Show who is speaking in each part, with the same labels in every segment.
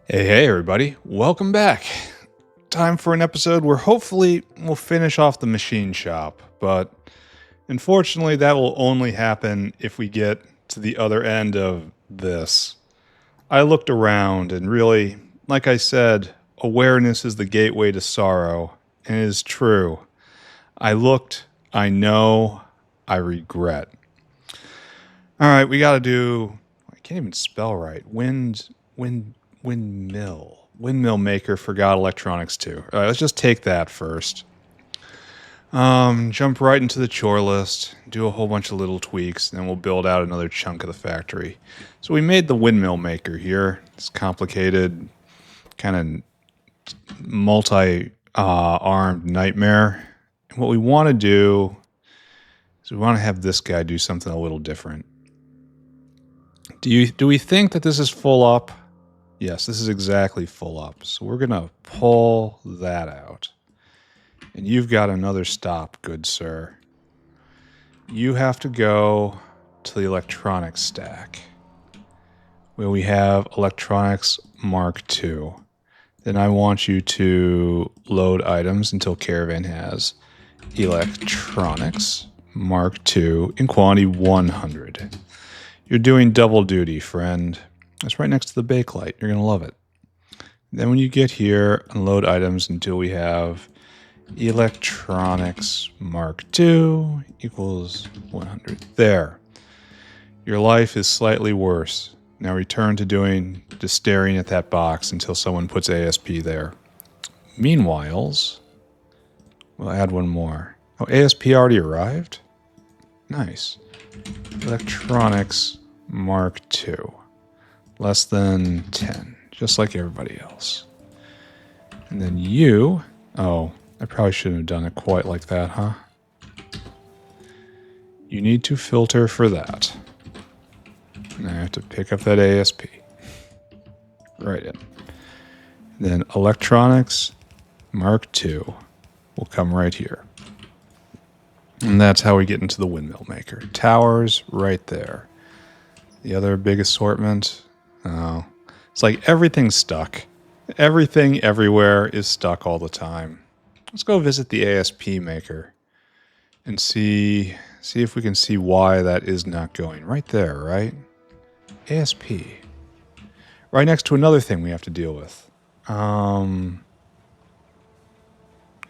Speaker 1: Hey, everybody. Welcome back. Time for an episode where hopefully we'll finish off the machine shop, but unfortunately, that will only happen if we get to the other end of this. I looked around and really, like I said, awareness is the gateway to sorrow, and it is true. I looked, I know, I regret. All right, we got to do, I can't even spell right. Windmill maker forgot electronics too. All right, let's just take that first. Jump right into the chore list, do a whole bunch of little tweaks, and then we'll build out another chunk of the factory. So we made the windmill maker here. It's complicated, kind of multi-armed nightmare. And what we want to do is we want to have this guy do something a little different. Do we think that this is full up? Yes, this is exactly full up. So we're going to pull that out. And you've got another stop, good sir. You have to go to the electronics stack, where we have electronics Mark II. Then I want you to load items until Caravan has electronics Mark II in quantity 100. You're doing double duty, friend. It's right next to the bakelite. You're going to love it. Then when you get here, unload items until we have electronics Mark II equals 100. There. Your life is slightly worse. Now return to just staring at that box until someone puts ASP there. Meanwhile, we'll add one more. Oh, ASP already arrived? Nice. Electronics Mark II. Less than 10, just like everybody else. And then you... Oh, I probably shouldn't have done it quite like that, huh? You need to filter for that. And I have to pick up that ASP. Right in. Then electronics Mark II will come right here. And that's how we get into the windmill maker. Towers right there. The other big assortment... Oh, it's like everything's stuck. Everything everywhere is stuck all the time. Let's go visit the ASP maker and see if we can see why that is not going. Right there, right? ASP. Right next to another thing we have to deal with. Because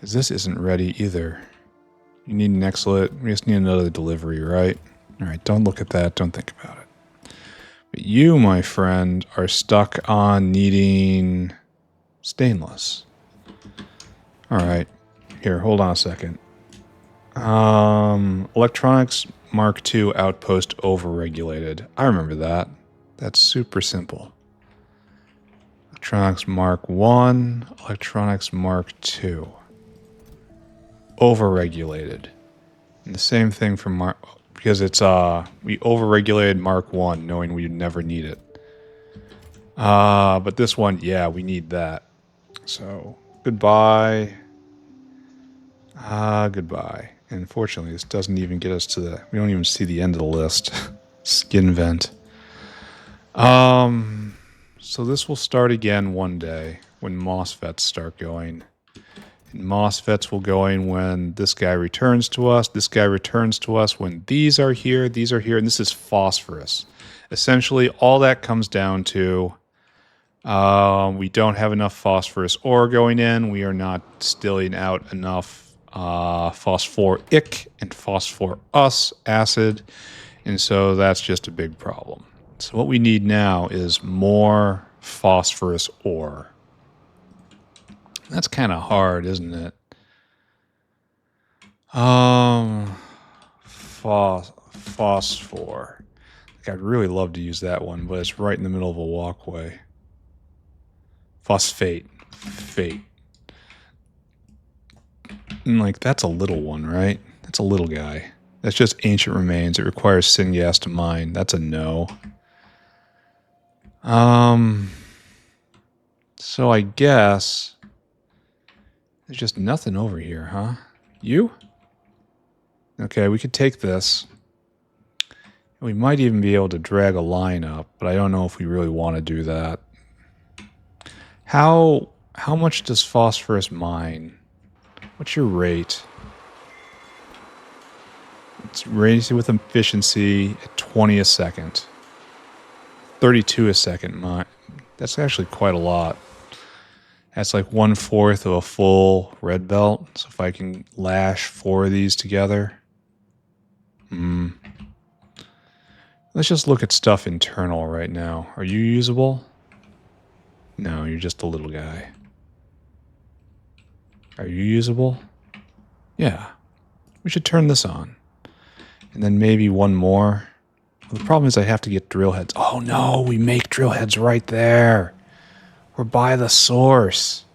Speaker 1: this isn't ready either. You need an XLIT. We just need another delivery, right? All right, don't look at that. Don't think about it. But you, my friend, are stuck on needing stainless. All right. Here, hold on a second. Electronics Mark II outpost overregulated. I remember that. That's super simple. Electronics Mark I, Electronics Mark II. Overregulated. And the same thing for Mark... Because it's, we overregulated Mark I, knowing we'd never need it. But this one, yeah, we need that. So, goodbye. Goodbye. And unfortunately, this doesn't even get us to we don't even see the end of the list. Skin vent. So this will start again one day when MOSFETs start going. And MOSFETs will go in when this guy returns to us. This guy returns to us when these are here, and this is phosphorus. Essentially, all that comes down to we don't have enough phosphorus ore going in. We are not distilling out enough phosphoric and phosphorus acid, and so that's just a big problem. So what we need now is more phosphorus ore. That's kind of hard, isn't it? Phosphor. Like, I'd really love to use that one, but it's right in the middle of a walkway. Phosphate. Fate. And like, that's a little one, right? That's a little guy. That's just ancient remains. It requires syngas to mine. That's a no. So I guess... There's just nothing over here, huh? You? Okay, we could take this. We might even be able to drag a line up, but I don't know if we really want to do that. How much does phosphorus mine? What's your rate? It's rated with efficiency at 20 a second. 32 a second mine. That's actually quite a lot. That's like 1/4 of a full red belt. So if I can lash 4 of these together. Let's just look at stuff internal right now. Are you usable? No, you're just a little guy. Are you usable? Yeah. We should turn this on. And then maybe one more. Well, the problem is I have to get drill heads. Oh no, we make drill heads right there. We're by the source.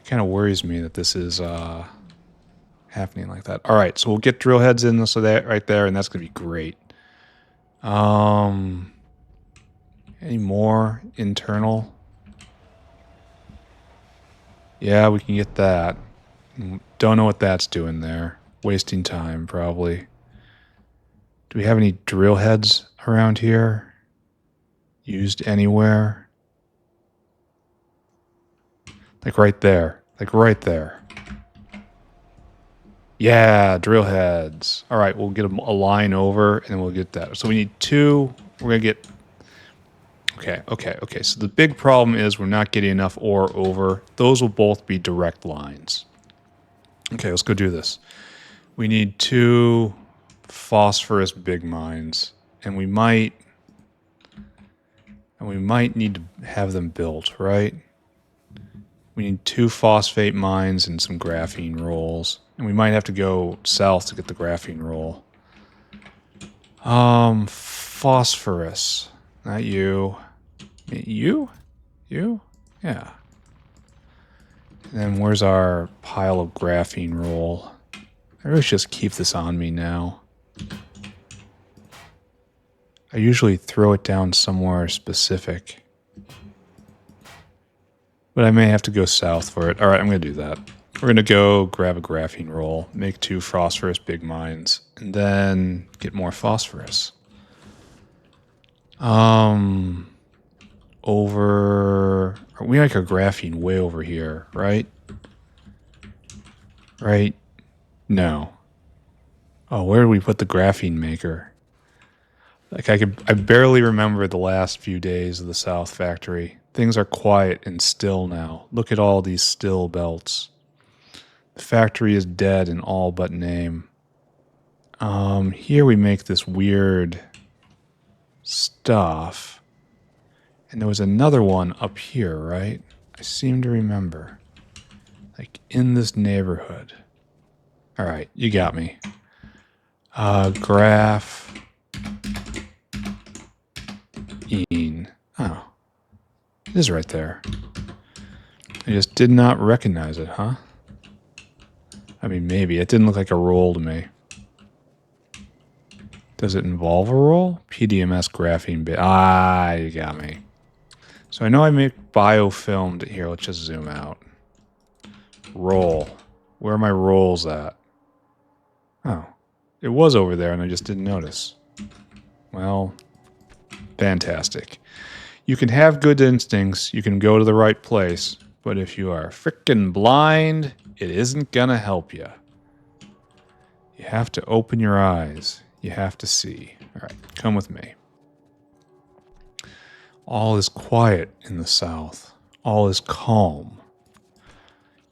Speaker 1: It kind of worries me that this is happening like that. All right, so we'll get drill heads in so that right there, and that's gonna be great. Any more internal? Yeah, we can get that. Don't know what that's doing there. Wasting time, probably. Do we have any drill heads around here? Used anywhere? Like right there. Like right there. Yeah, drill heads. All right, we'll get a line over and we'll get that. So we need 2. We're going to get... Okay. So the big problem is we're not getting enough ore over. Those will both be direct lines. Okay, let's go do this. We need 2 phosphorus big mines. And we might need to have them built, right? We need 2 phosphate mines and some graphene rolls. And we might have to go south to get the graphene roll. Phosphorus. Not you. You? You? Yeah. And then where's our pile of graphene roll? I really should just keep this on me now. I usually throw it down somewhere specific. But I may have to go south for it. Alright, I'm going to do that. We're going to go grab a graphene roll, make 2 phosphorus big mines, and then get more phosphorus. We like our graphene way over here, right? Right? No. Oh, where did we put the graphene maker? Like I barely remember the last few days of the South Factory. Things are quiet and still now. Look at all these still belts. The factory is dead in all but name. Here we make this weird stuff. And there was another one up here, right? I seem to remember. Like in this neighborhood. All right, you got me. Graph. Oh. It is right there. I just did not recognize it, huh? I mean, maybe. It didn't look like a roll to me. Does it involve a roll? PDMS graphene bit. Ah, you got me. So I know I make biofilmed. Here, let's just zoom out. Roll. Where are my rolls at? Oh. It was over there and I just didn't notice. Well, fantastic. You can have good instincts. You can go to the right place. But if you are frickin' blind, it isn't gonna help you. You have to open your eyes. You have to see. All right, come with me. All is quiet in the south. All is calm.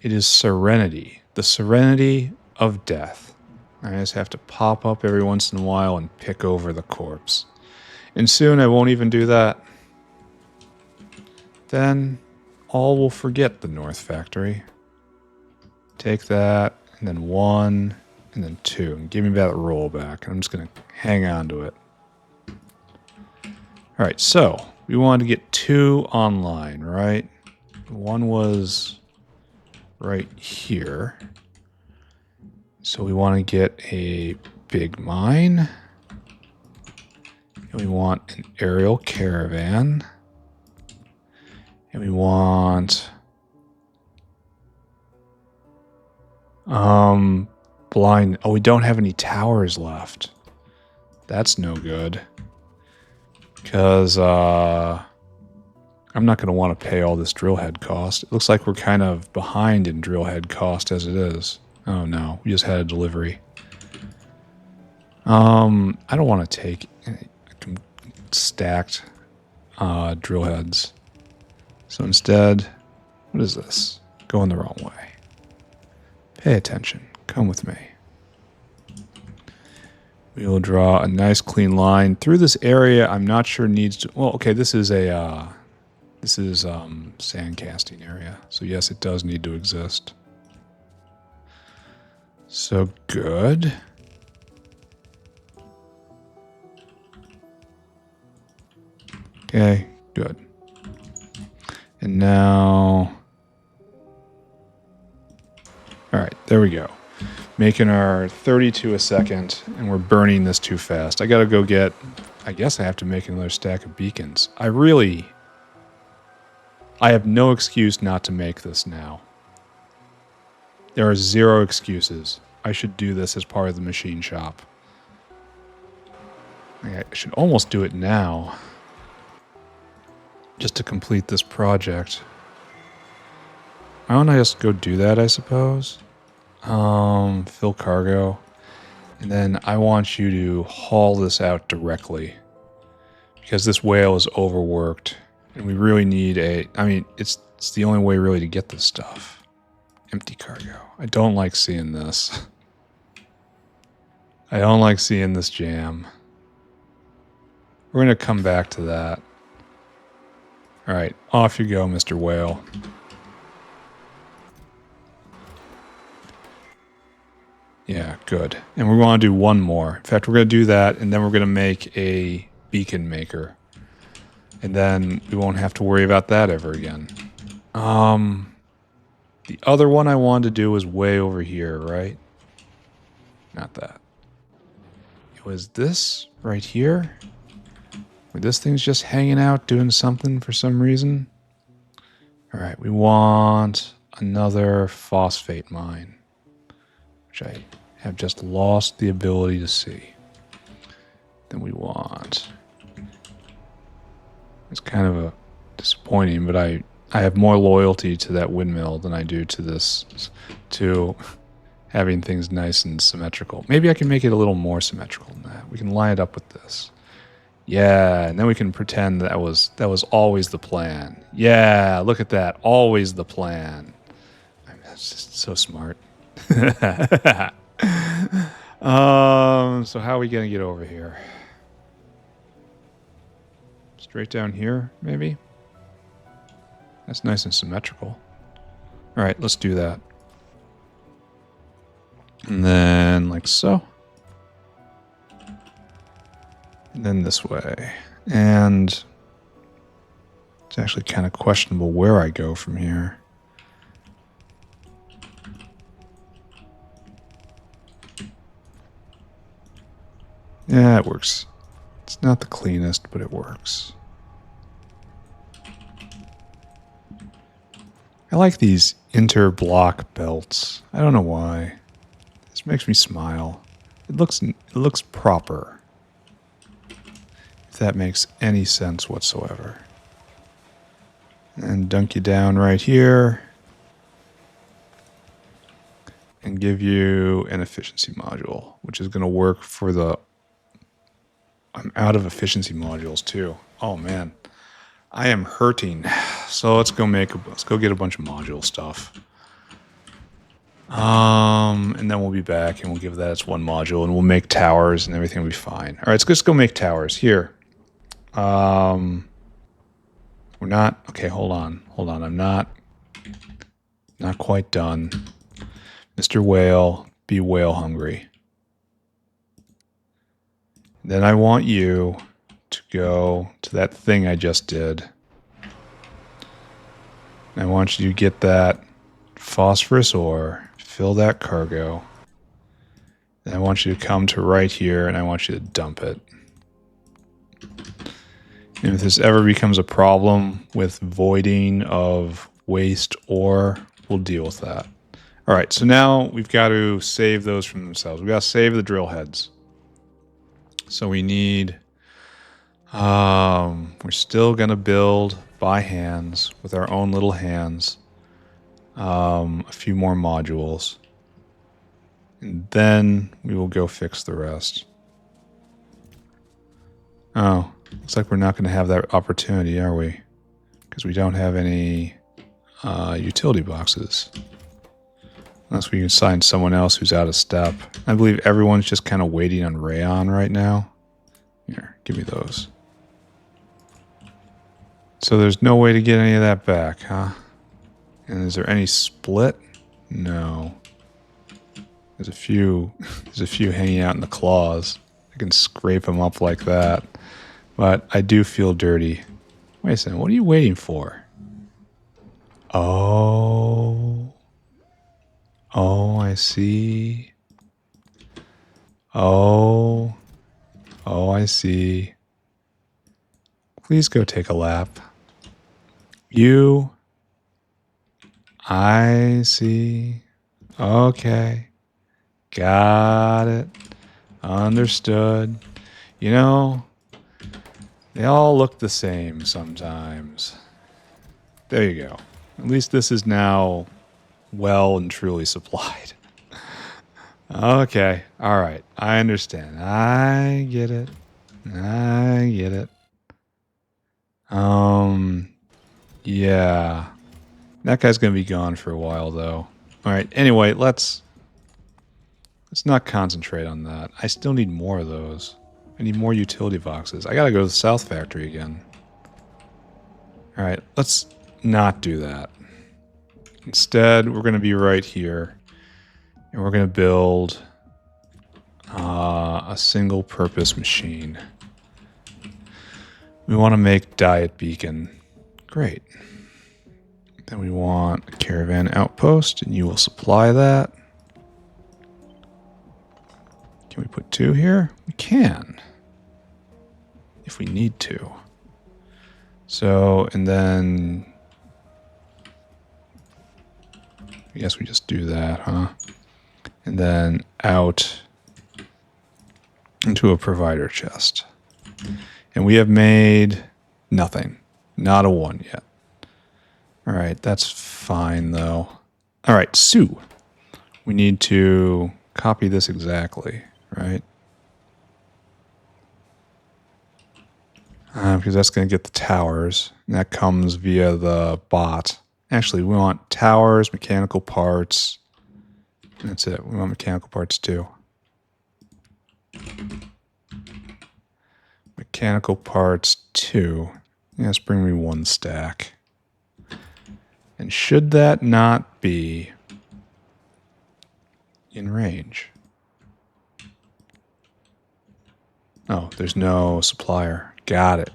Speaker 1: It is serenity. The serenity of death. I just have to pop up every once in a while and pick over the corpse. And soon I won't even do that. Then all will forget the North Factory. Take that, and then 1, and then 2. And give me that roll back. I'm just going to hang on to it. All right, so we wanted to get 2 online, right? 1 was right here. So we want to get a big mine. And we want an aerial caravan. And we want blind. Oh, we don't have any towers left. That's no good. Because I'm not going to want to pay all this drill head cost. It looks like we're kind of behind in drill head cost as it is. Oh no, we just had a delivery. I don't want to take stacked drill heads. So instead, what is this? Going the wrong way. Pay attention. Come with me. We will draw a nice clean line through this area. I'm not sure needs to. Well, okay, this is sand casting area. So yes, it does need to exist. So good. Okay, good. And now, all right, there we go. Making our 32 a second, and we're burning this too fast. I gotta go get, I guess I have to make another stack of beacons. I have no excuse not to make this now. There are zero excuses. I should do this as part of the machine shop. I should almost do it now. Just to complete this project. Why don't I just go do that, I suppose? Fill cargo. And then I want you to haul this out directly. Because this whale is overworked. And we really need it's the only way really to get this stuff. Empty cargo. I don't like seeing this. I don't like seeing this jam. We're going to come back to that. All right, off you go, Mr. Whale. Yeah, good. And we're going to do one more. In fact, we're going to do that, and then we're going to make a beacon maker. And then we won't have to worry about that ever again. The other one I wanted to do was way over here, right? Not that. It was this right here. Where this thing's just hanging out doing something for some reason. All right, we want another phosphate mine, which I have just lost the ability to see. Then we want... It's kind of disappointing, but I have more loyalty to that windmill than I do to this, to having things nice and symmetrical. Maybe I can make it a little more symmetrical than that. We can line it up with this. Yeah, and then we can pretend that was always the plan. Yeah, look at that. Always the plan. That's just so smart. So how are we going to get over here? Straight down here, maybe? That's nice and symmetrical. All right, let's do that. And then like so. And then this way. And it's actually kind of questionable where I go from here. Yeah, it works. It's not the cleanest, but it works. I like these interblock belts. I don't know why. This makes me smile. It looks proper. If that makes any sense whatsoever. And dunk you down right here. And give you an efficiency module, which is going to work for the... I'm out of efficiency modules too. Oh man. I am hurting. So let's go get a bunch of module stuff. And then we'll be back and we'll give that its one module and we'll make towers and everything will be fine. All right, let's just go make towers here. We're not, okay, hold on. I'm not quite done. Mr. Whale, be whale hungry. Then I want you to go to that thing I just did. And I want you to get that phosphorus ore, fill that cargo. And I want you to come to right here and I want you to dump it. And if this ever becomes a problem with voiding of waste ore, we'll deal with that. All right, so now we've got to save those from themselves. We've got to save the drill heads. So we need... we're still going to build by hands with our own little hands. A few more modules. And then we will go fix the rest. Oh, looks like we're not going to have that opportunity, are we? Because we don't have any utility boxes. Unless we can assign someone else who's out of step. I believe everyone's just kind of waiting on Rayon right now. Here, give me those. So there's no way to get any of that back, huh? And is there any split? No. There's a few hanging out in the claws. I can scrape them up like that. But I do feel dirty. Wait a second, what are you waiting for? Oh. Oh, I see. Oh. Oh, I see. Please go take a lap. You. I see. Okay. Got it. Understood. You know, they all look the same sometimes. There you go. At least this is now well and truly supplied. Okay. All right. I understand. I get it. I get it. Yeah. That guy's going to be gone for a while, though. All right. Anyway, let's not concentrate on that. I still need more of those. I need more utility boxes. I got to go to the South Factory again. All right. Let's not do that. Instead, we're going to be right here. And we're going to build a single-purpose machine. We want to make Diet Beacon. Great. Then we want a caravan outpost, and you will supply that. Can we put 2 here? We can. If we need to. So, and then I guess we just do that, huh? And then out into a provider chest. And we have made nothing. Not a 1 yet. All right, that's fine, though. All right, Sue. We need to copy this exactly, right? Because that's going to get the towers. And that comes via the bot. Actually, we want towers, mechanical parts. That's it. We want mechanical parts too. Mechanical parts 2. Yes, bring me 1 stack. And should that not be in range? Oh, there's no supplier. Got it.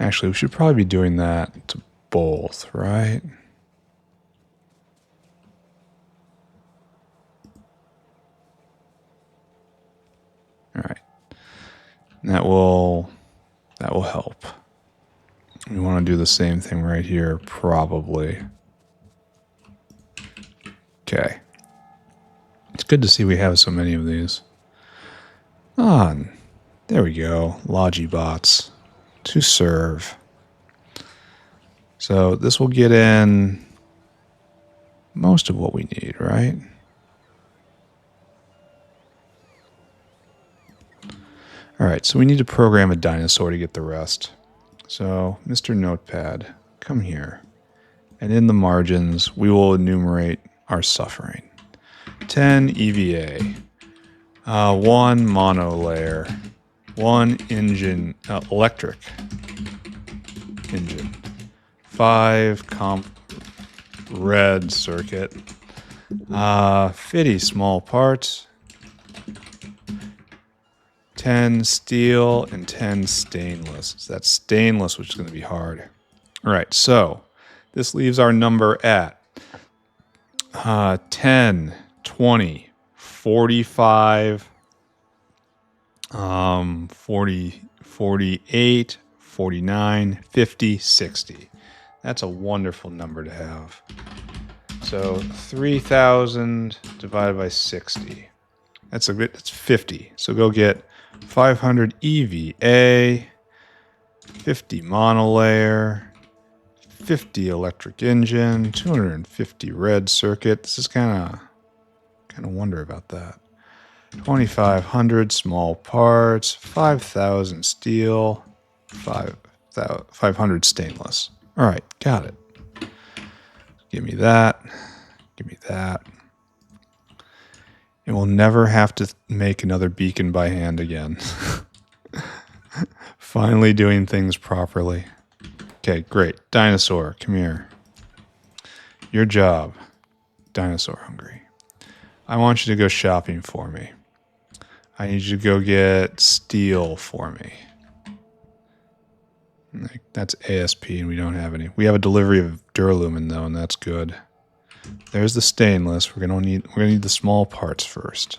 Speaker 1: Actually, we should probably be doing that to both, right? All right. And that will help. We want to do the same thing right here, probably. Okay. It's good to see we have so many of these. There we go. Logibots to serve. So this will get in most of what we need, right? All right, so we need to program a dinosaur to get the rest. So, Mr. Notepad, come here. And in the margins, we will enumerate our suffering. 10 EVA, 1 monolayer, 1 engine, electric engine, 5 comp red circuit, 50 small parts, 10 steel, and 10 stainless. So that's stainless, which is going to be hard. All right, so this leaves our number at 10, 20, 45, 40, 48, 49, 50, 60. That's a wonderful number to have. So 3,000 divided by 60. That's 50. So go get 500 EVA, 50 monolayer, 50 electric engine, 250 red circuit. This is kind of wonder about that. 2,500 small parts, 5,000 steel, 500 stainless. All right, got it. Give me that. Give me that. And we'll never have to make another beacon by hand again. Finally doing things properly. Okay, great. Dinosaur, come here. Your job, Dinosaur Hungry. I want you to go shopping for me. I need you to go get steel for me. That's ASP and we don't have any. We have a delivery of duralumin though, and that's good. There's the stainless. We're gonna need the small parts first.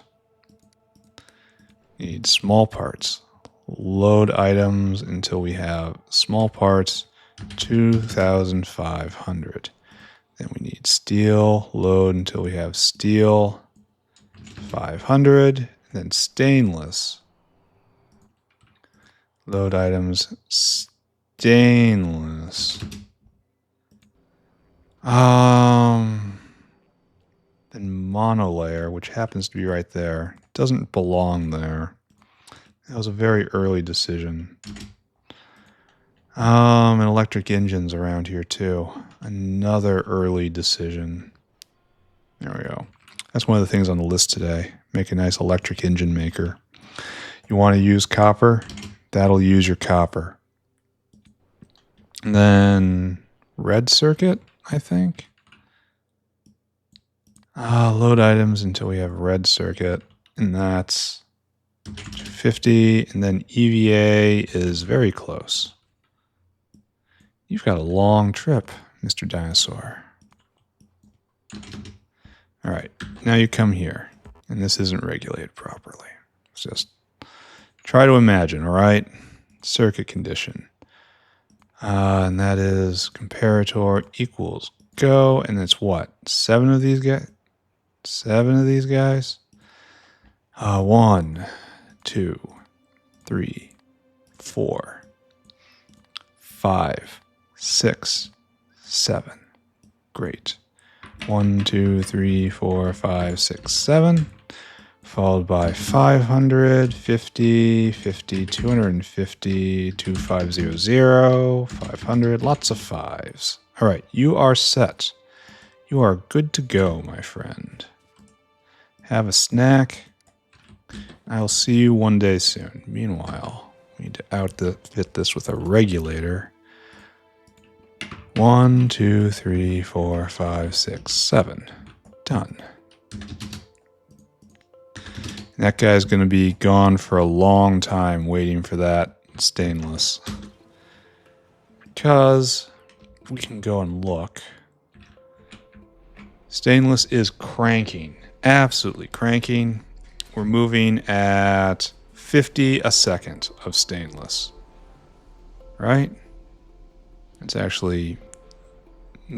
Speaker 1: Need small parts. Load items until we have small parts 2,500. Then we need steel. Load until we have steel 500. And then stainless. Load items stainless. Then monolayer, which happens to be right there, doesn't belong there. That was a very early decision. And electric engines around here too. Another early decision. There we go. That's one of the things on the list today. Make a nice electric engine maker. You want to use copper? That'll use your copper. And then red circuit, I think. Load items until we have red circuit. And that's 250. And then EVA is very close. You've got a long trip, Mr. Dinosaur. All right, now you come here. And this isn't regulated properly. It's just try to imagine, all right? Circuit condition. And that is comparator equals go. And it's what? 7 of these guys? 7 of these guys? 1, 2, 3, 4, 5, 6, 7. Great. 1, 2, 3, 4, 5, 6, 7. Followed by 500, 50, 50, 250, 2500, 500. Lots of 5s. All right, you are set. You are good to go, my friend. Have a snack. I'll see you one day soon. Meanwhile, we need to outfit this with a regulator. 1, 2, 3, 4, 5, 6, 7. Done. And that guy's going to be gone for a long time waiting for that stainless. Because we can go and look. Stainless is cranking. Absolutely cranking. We're moving at 50 a second of stainless. Right? It's actually...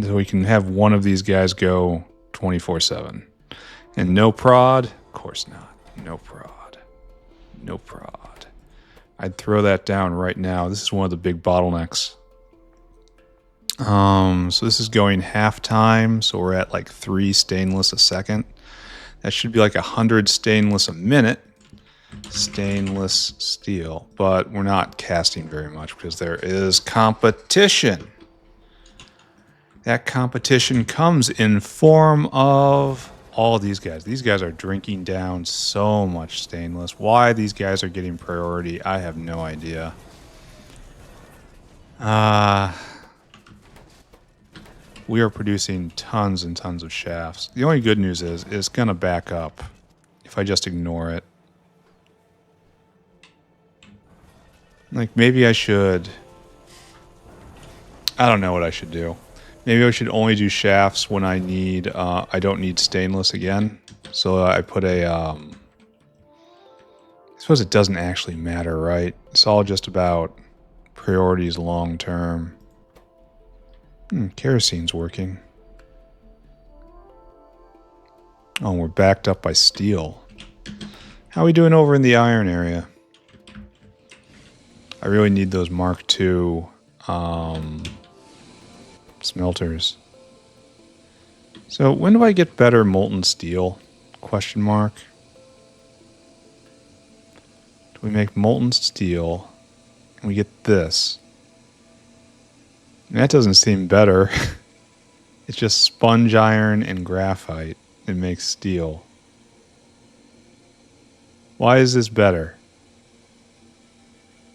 Speaker 1: So we can have one of these guys go 24/7. And no prod? Of course not. No prod. No prod. I'd throw that down right now. This is one of the big bottlenecks. So this is going half time. So we're at like 3 stainless a second. That should be like 100 stainless a minute. Stainless steel. But we're not casting very much because there is competition. That competition comes in form of all these guys. These guys are drinking down so much stainless. Why these guys are getting priority, I have no idea. We are producing tons and tons of shafts. The only good news is it's going to back up if I just ignore it. Like, maybe I should... I don't know what I should do. Maybe I should only do shafts when I need... I don't need stainless again. So I put a... I suppose it doesn't actually matter, right? It's all just about priorities long term. Kerosene's working. Oh, we're backed up by steel. How are we doing over in the iron area? I really need those Mark II smelters. So when do I get better molten steel? Question mark. Do we make molten steel and we get this? And that doesn't seem better. It's just sponge iron and graphite. It makes steel. Why is this better?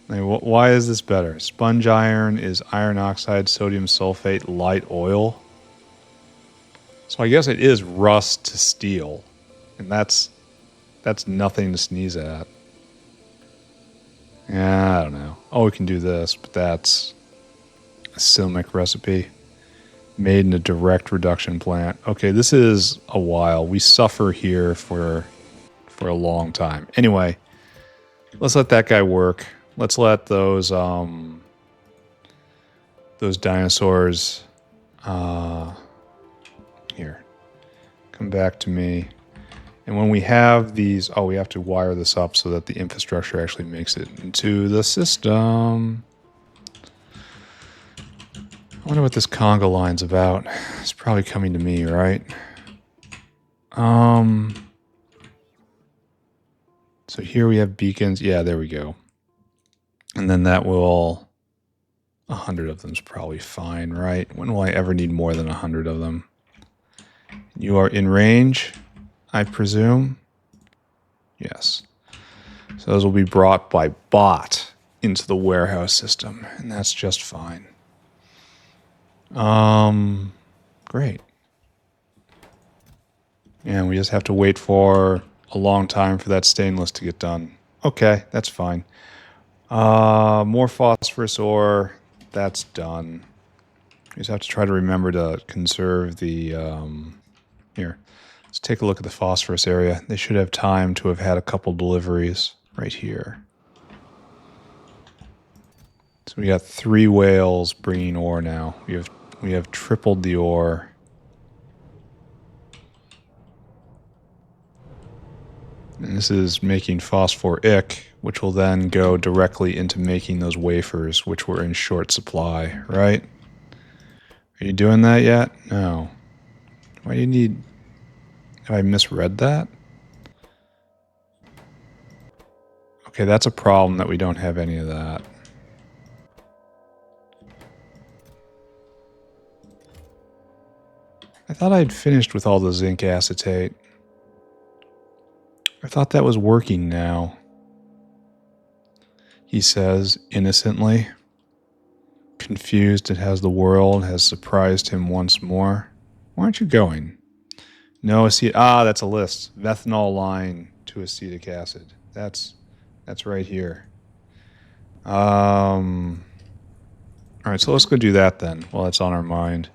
Speaker 1: Like, why is this better? Sponge iron is iron oxide, sodium sulfate, light oil. So I guess it is rust to steel. And that's nothing to sneeze at. Yeah, I don't know. Oh, we can do this, but that's a Silmic recipe. Made in a direct reduction plant. Okay, this is a while. We suffer here for a long time. Anyway, let's let that guy work. Let's let those dinosaurs here come back to me. And when we have these, we have to wire this up so that the infrastructure actually makes it into the system. I wonder what this conga line's about. It's probably coming to me, right? So here we have beacons. Yeah, there we go. And then that will... 100 of them's probably fine, right? When will I ever need more than 100 of them? You are in range, I presume? Yes. So those will be brought by bot into the warehouse system, and that's just fine. Great. And we just have to wait for a long time for that stainless to get done. Okay, that's fine. More phosphorus ore, that's done. We just have to try to remember to conserve the, here. Let's take a look at the phosphorus area. They should have time to have had a couple deliveries right here. So we got 3 whales bringing ore now. We have tripled the ore. And this is making phosphoric, which will then go directly into making those wafers, which were in short supply, right? Are you doing that yet? No. Why do you need... Have I misread that? Okay, that's a problem that we don't have any of that. I thought I'd finished with all the zinc acetate. I thought that was working now. He says, innocently. Confused at how the world has surprised him once more. Why aren't you going? No, that's a list. Methanol line to acetic acid. That's right here. All right, so let's go do that then while it's on our mind.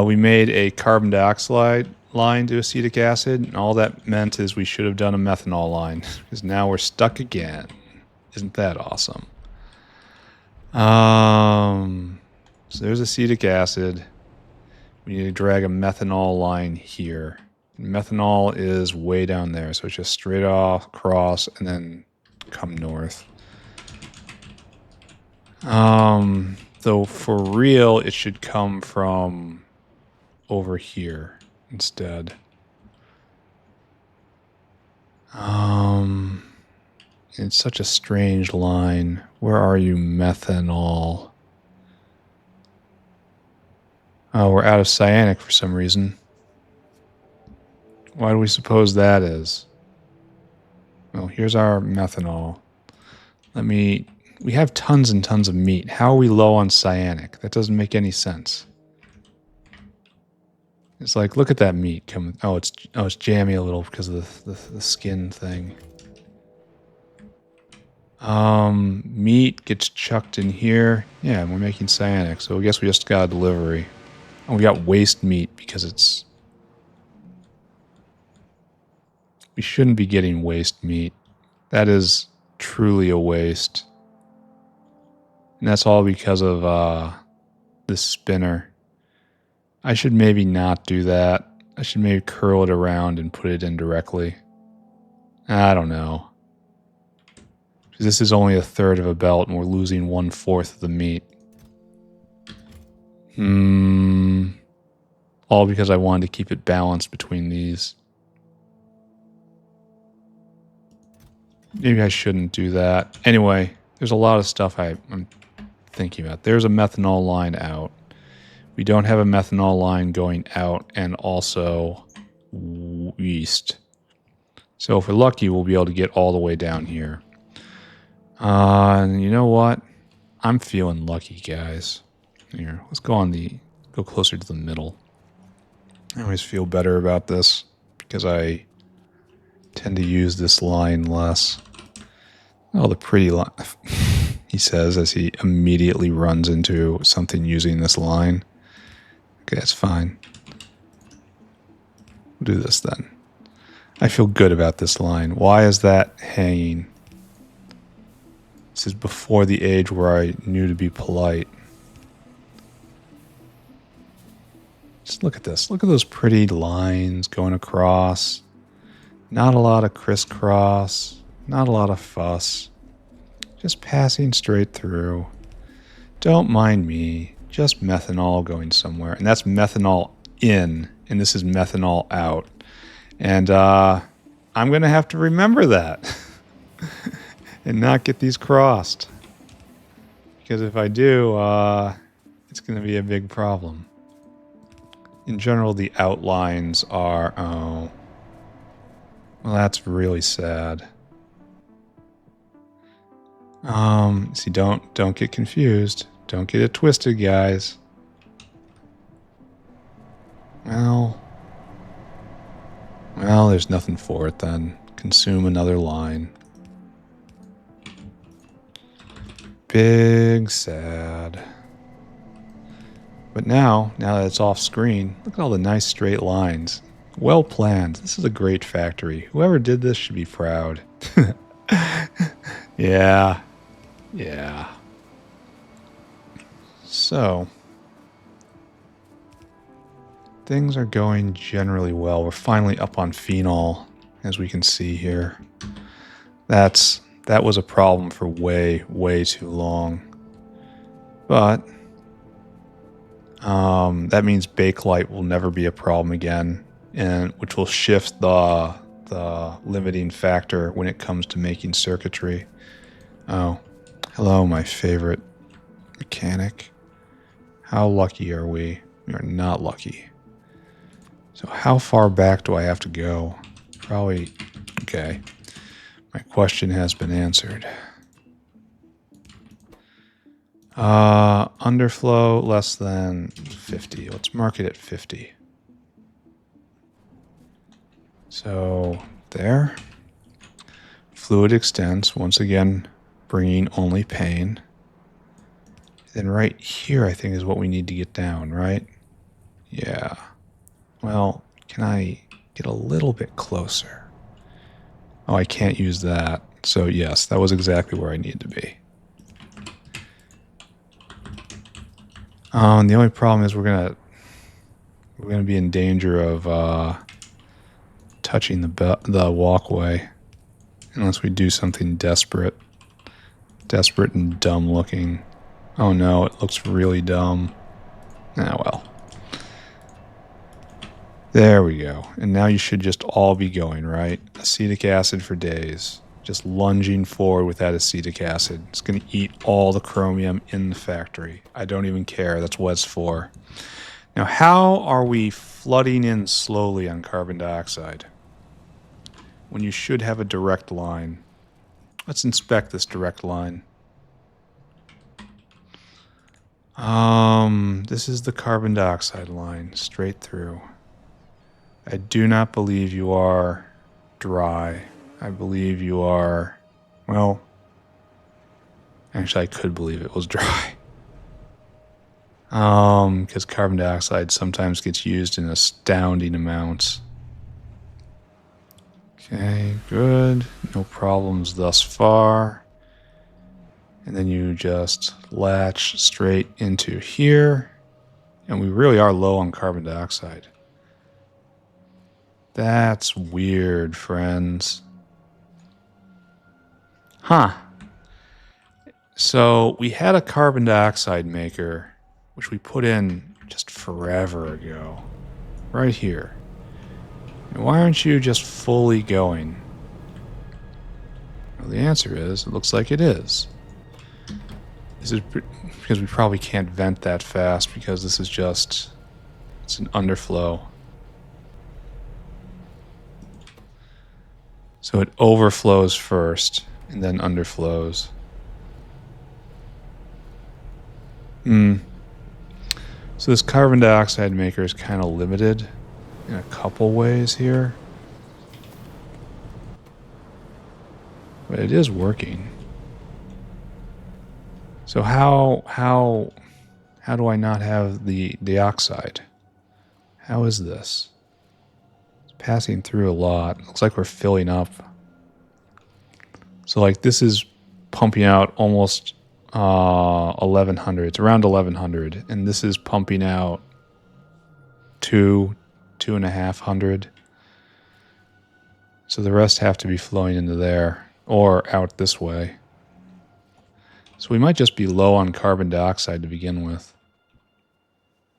Speaker 1: We made a carbon dioxide line to acetic acid, and all that meant is we should have done a methanol line, because now we're stuck again. Isn't that awesome? So there's acetic acid. We need to drag a methanol line here. Methanol is way down there, so it's just straight off, across, and then come north. Though for real, it should come from over here instead. It's such a strange line. Where are you, methanol? Oh, we're out of cyanic for some reason. Why do we suppose that is? Well, here's our methanol. We have tons and tons of meat. How are we low on cyanic? That doesn't make any sense. It's like, look at that meat coming. Oh, it's jammy a little because of the skin thing. Meat gets chucked in here. Yeah, and we're making cyanic, so I guess we just got a delivery. And we got waste meat because it's... We shouldn't be getting waste meat. That is truly a waste. And that's all because of this spinner. I should maybe not do that. I should maybe curl it around and put it in directly. I don't know. This is only a third of a belt, and we're losing 1/4 of the meat. All because I wanted to keep it balanced between these. Maybe I shouldn't do that. Anyway, there's a lot of stuff I'm thinking about. There's a methanol line out. We don't have a methanol line going out and also east. So if we're lucky, we'll be able to get all the way down here. And you know what? I'm feeling lucky, guys. Here, let's go closer to the middle. I always feel better about this because I tend to use this line less. Oh, the pretty line, he says as he immediately runs into something using this line. Okay, that's fine. We'll do this then. I feel good about this line. Why is that hanging? This is before the age where I knew to be polite. Just look at this. Look at those pretty lines going across. Not a lot of crisscross. Not a lot of fuss. Just passing straight through. Don't mind me. Just methanol going somewhere. And that's methanol in. And this is methanol out. And I'm going to have to remember that. And not get these crossed. Because if I do, it's going to be a big problem. In general, the outlines are... Oh. Well, that's really sad. See, don't get confused. Don't get it twisted, guys. Well, there's nothing for it then. Consume another line. Big sad. But now that it's off screen, look at all the nice straight lines. Well planned. This is a great factory. Whoever did this should be proud. Yeah. So, things are going generally well. We're finally up on phenol, as we can see here. That was a problem for way, way too long. But that means bakelite will never be a problem again, and which will shift the limiting factor when it comes to making circuitry. Oh, hello, my favorite mechanic. How lucky are we? We are not lucky. So how far back do I have to go? Probably... Okay. My question has been answered. Underflow less than 50. Let's mark it at 50. So there. Fluid extents, once again, bringing only pain. Then right here, I think, is what we need to get down, right? Yeah. Well, can I get a little bit closer? Oh, I can't use that. So yes, that was exactly where I need to be. And the only problem is we're gonna be in danger of touching the walkway unless we do something desperate and dumb looking. Oh no, it looks really dumb. Ah well. There we go. And now you should just all be going, right? Acetic acid for days. Just lunging forward with that acetic acid. It's going to eat all the chromium in the factory. I don't even care. That's what it's for. Now, how are we flooding in slowly on carbon dioxide when you should have a direct line? Let's inspect this direct line. This is the carbon dioxide line, straight through. I do not believe you are dry. I believe you are, well, actually I could believe it was dry. Because carbon dioxide sometimes gets used in astounding amounts. Okay, good. No problems thus far. And then you just latch straight into here. And we really are low on carbon dioxide. That's weird, friends. Huh. So we had a carbon dioxide maker, which we put in just forever ago. Right here. And why aren't you just fully going? Well, the answer is, it looks like it is. This is because we probably can't vent that fast because this is just, it's an underflow. So it overflows first and then underflows. So this carbon dioxide maker is kind of limited in a couple ways here. But it is working. So how do I not have the dioxide? How is this? It's passing through a lot. Looks like we're filling up. So like this is pumping out almost 1100. It's around 1100, and this is pumping out 2,500. So the rest have to be flowing into there or out this way. So we might just be low on carbon dioxide to begin with.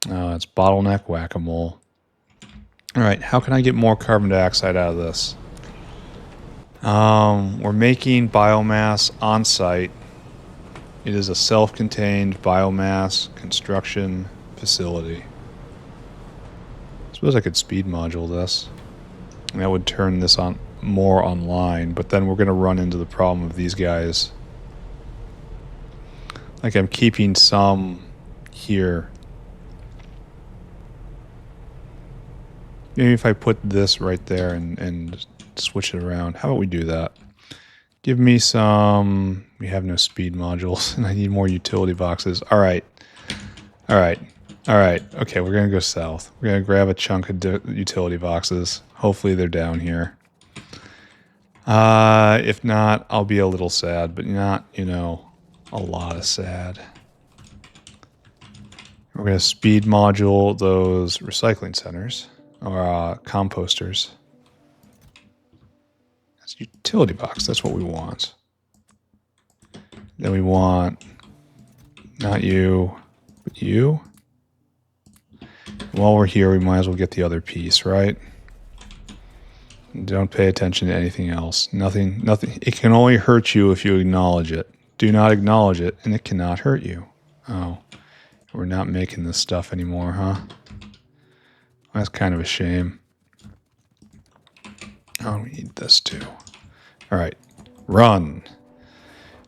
Speaker 1: It's bottleneck whack-a-mole. All right, how can I get more carbon dioxide out of this? We're making biomass on site. It is a self-contained biomass construction facility. I suppose I could speed module this. And that would turn this on more online, but then we're going to run into the problem of these guys. Like I'm keeping some here. Maybe if I put this right there and switch it around. How about we do that? Give me some... We have no speed modules, and I need more utility boxes. All right. Okay, we're going to go south. We're going to grab a chunk of utility boxes. Hopefully they're down here. If not, I'll be a little sad, but not, a lot of sad. We're going to speed module those recycling centers, or composters. That's utility box, that's what we want. Then we want, not you, but you. While we're here, we might as well get the other piece, right? Don't pay attention to anything else. Nothing. It can only hurt you if you acknowledge it. Do not acknowledge it, and it cannot hurt you. Oh, we're not making this stuff anymore, huh? That's kind of a shame. Oh, we need this too. All right, run.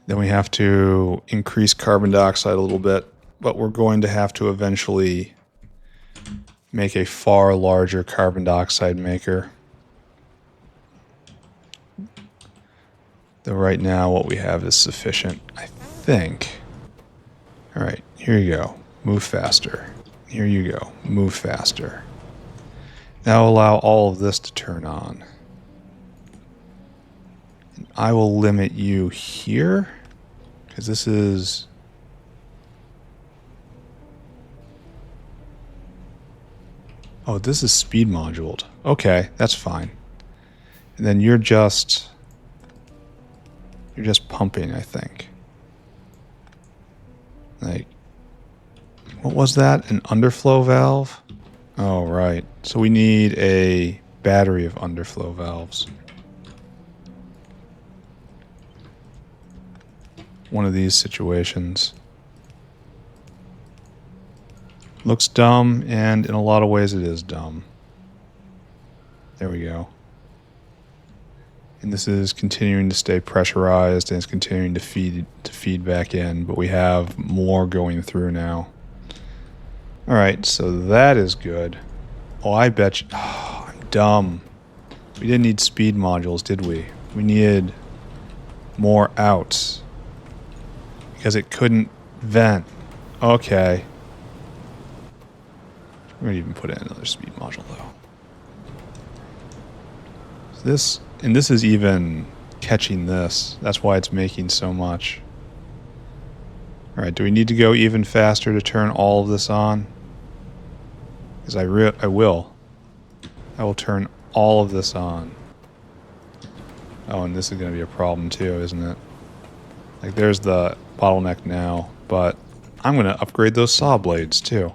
Speaker 1: Then we have to increase carbon dioxide a little bit, but we're going to have to eventually make a far larger carbon dioxide maker. Though right now what we have is sufficient, I think. All right, here you go. Move faster. Here you go. Move faster. Now allow all of this to turn on. And I will limit you here, because this is... Oh, this is speed moduled. Okay, that's fine. And then you're just pumping, I think. Like, what was that? An underflow valve? Oh, right. So we need a battery of underflow valves. One of these situations. Looks dumb, and in a lot of ways it is dumb. There we go. And this is continuing to stay pressurized, and it's continuing to feed back in, but we have more going through now. All right, so that is good. Oh, I bet you... Oh, I'm dumb. We didn't need speed modules, did we? We needed more outs. Because it couldn't vent. Okay. We're going to even put in another speed module, though. So this is even catching this. That's why it's making so much. All right, do we need to go even faster to turn all of this on? Because I will. I will turn all of this on. Oh, and this is going to be a problem too, isn't it? Like there's the bottleneck now, but I'm going to upgrade those saw blades too,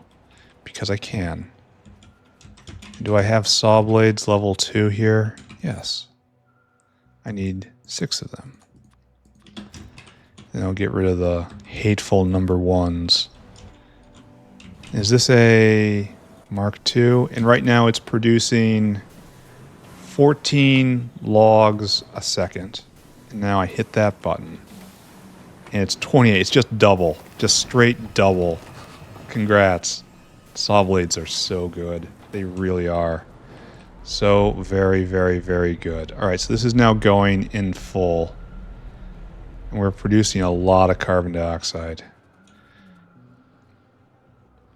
Speaker 1: because I can. Do I have saw blades level 2 here? Yes. I need 6 of them. Then I'll get rid of the hateful number 1s. Is this a Mark II? And right now it's producing 14 logs a second. And now I hit that button. And it's 28. It's just double. Just straight double. Congrats. Saw blades are so good. They really are. So very, very, very good. Alright, so this is now going in full. And we're producing a lot of carbon dioxide.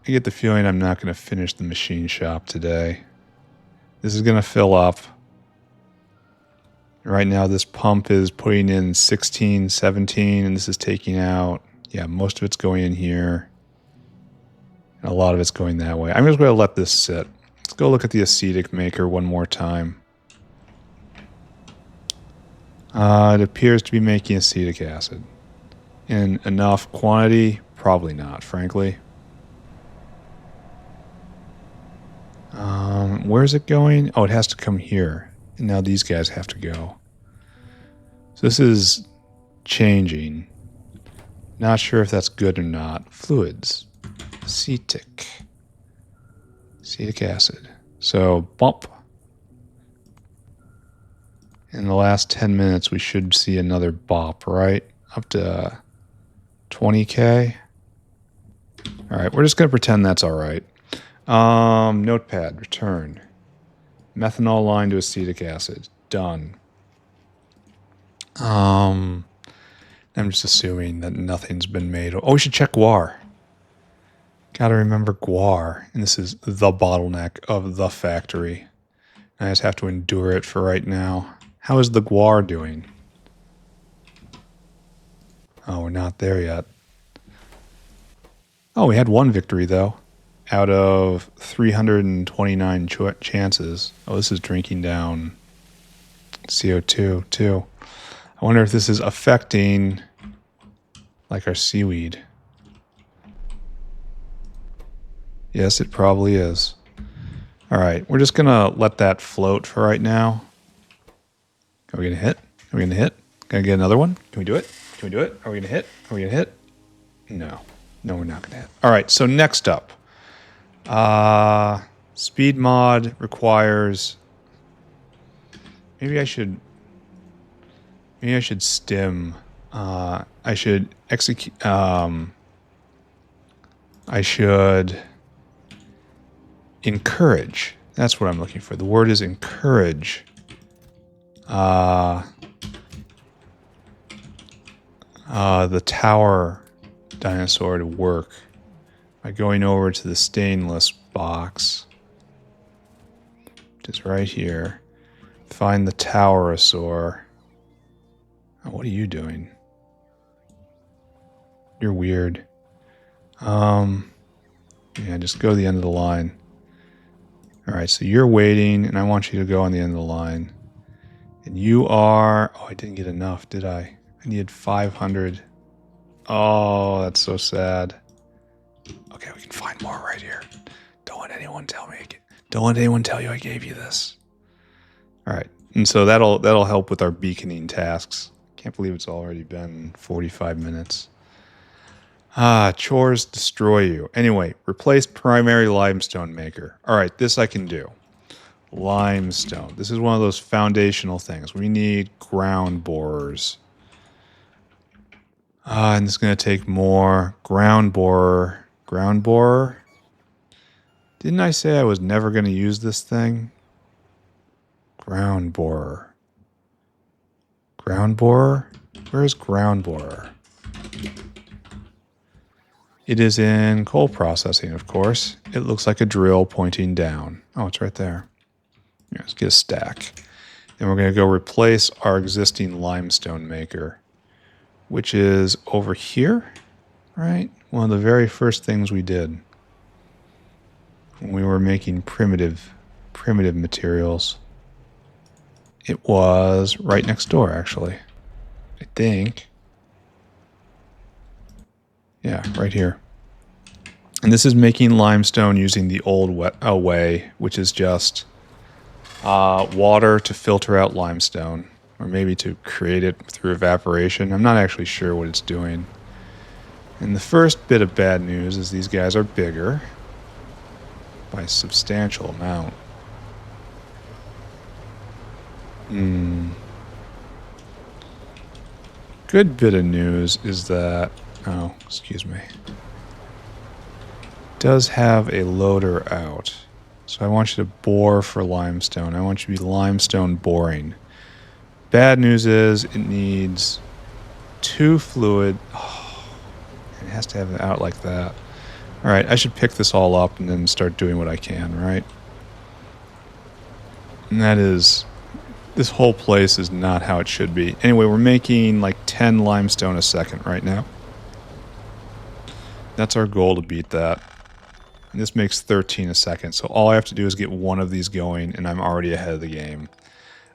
Speaker 1: I get the feeling I'm not going to finish the machine shop today. This is going to fill up. Right now this pump is putting in 16, 17, and this is taking out, yeah, most of it's going in here. And a lot of it's going that way. I'm just going to let this sit. Let's go look at the acetic maker one more time. It appears to be making acetic acid. In enough quantity? Probably not, frankly. Where's it going? Oh, it has to come here. And now these guys have to go. So this is changing. Not sure if that's good or not. Fluids. Acetic. Acetic acid. So, bump. In the last 10 minutes, we should see another bop, right? Up to 20K. All right, we're just going to pretend that's all right. Notepad, return. Methanol line to acetic acid. Done. I'm just assuming that nothing's been made. Oh, we should check guar. Gotta remember guar. And this is the bottleneck of the factory. I just have to endure it for right now. How is the guar doing? Oh, we're not there yet. Oh, we had one victory, though. Out of 329 chances. Oh, this is drinking down CO2, too. I wonder if this is affecting, like, our seaweed. Yes, it probably is. Alright, we're just going to let that float for right now. Are we going to hit? Are we going to hit? Going to get another one? Can we do it? Can we do it? Are we going to hit? Are we going to hit? No. No, we're not going to hit. Alright, so next up. Speed mod requires... Maybe I should stim. I should execute... I should encourage. That's what I'm looking for. The word is encourage. The tower dinosaur to work by going over to the stainless box, which is right here. Find the towerosaur. Oh, what are you doing? You're weird. Yeah, just go to the end of the line. Alright, so you're waiting, and I want you to go on the end of the line. And you are... Oh, I didn't get enough, did I? I needed 500. Oh, that's so sad. Okay, we can find more right here. Don't let anyone tell me. Don't let anyone tell you I gave you this. Alright, and so that'll help with our beaconing tasks. Can't believe it's already been 45 minutes. Chores destroy you. Anyway, replace primary limestone maker. Alright, this I can do. Limestone. This is one of those foundational things. We need ground borers. And it's going to take more. Ground borer. Ground borer? Didn't I say I was never going to use this thing? Ground borer. Ground borer? Where's ground borer? It is in coal processing, of course. It looks like a drill pointing down. Oh, it's right there. Yeah, let's get a stack. Then we're going to go replace our existing limestone maker, which is over here, right? One of the very first things we did when we were making primitive materials. It was right next door, actually. I think. Yeah, right here. And this is making limestone using the old way, which is just water to filter out limestone, or maybe to create it through evaporation. I'm not actually sure what it's doing. And the first bit of bad news is these guys are bigger by a substantial amount. Good bit of news is that, oh, excuse me, does have a loader out. So I want you to bore for limestone. I want you to be limestone boring. Bad news is it needs 2 fluid. Oh, it has to have it out like that. All right, I should pick this all up and then start doing what I can, right? And that is, this whole place is not how it should be. Anyway, we're making like 10 limestone a second right now. That's our goal, to beat that. And this makes 13 a second, so all I have to do is get one of these going, and I'm already ahead of the game.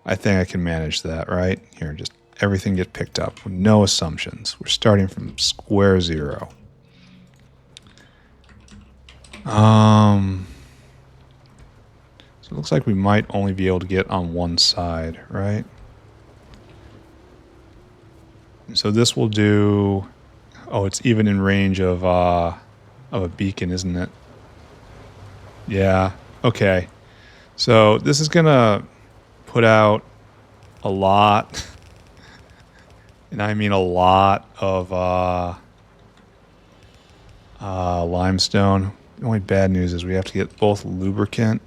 Speaker 1: I think I can manage that, right? Here, just everything get picked up with no assumptions. We're starting from square zero. So it looks like we might only be able to get on one side, right? And so this will do... Oh, it's even in range of a beacon, isn't it? Yeah, okay. So this is gonna put out a lot, and I mean a lot of limestone. The only bad news is we have to get both lubricant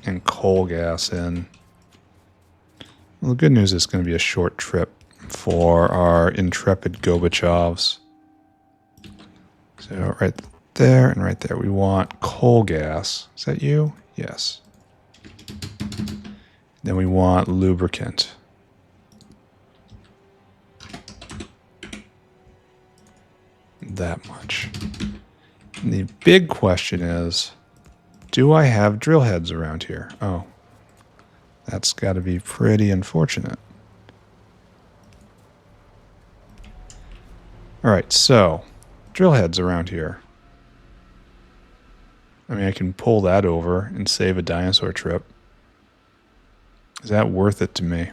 Speaker 1: and coal gas in. Well, the good news is it's going to be a short trip for our intrepid Gobachovs. So right there and right there, we want coal gas. Is that you? Yes. Then we want lubricant. That much. And the big question is, do I have drill heads around here? Oh, that's got to be pretty unfortunate. All right, so drill heads around here. I mean, I can pull that over and save a dinosaur trip. Is that worth it to me?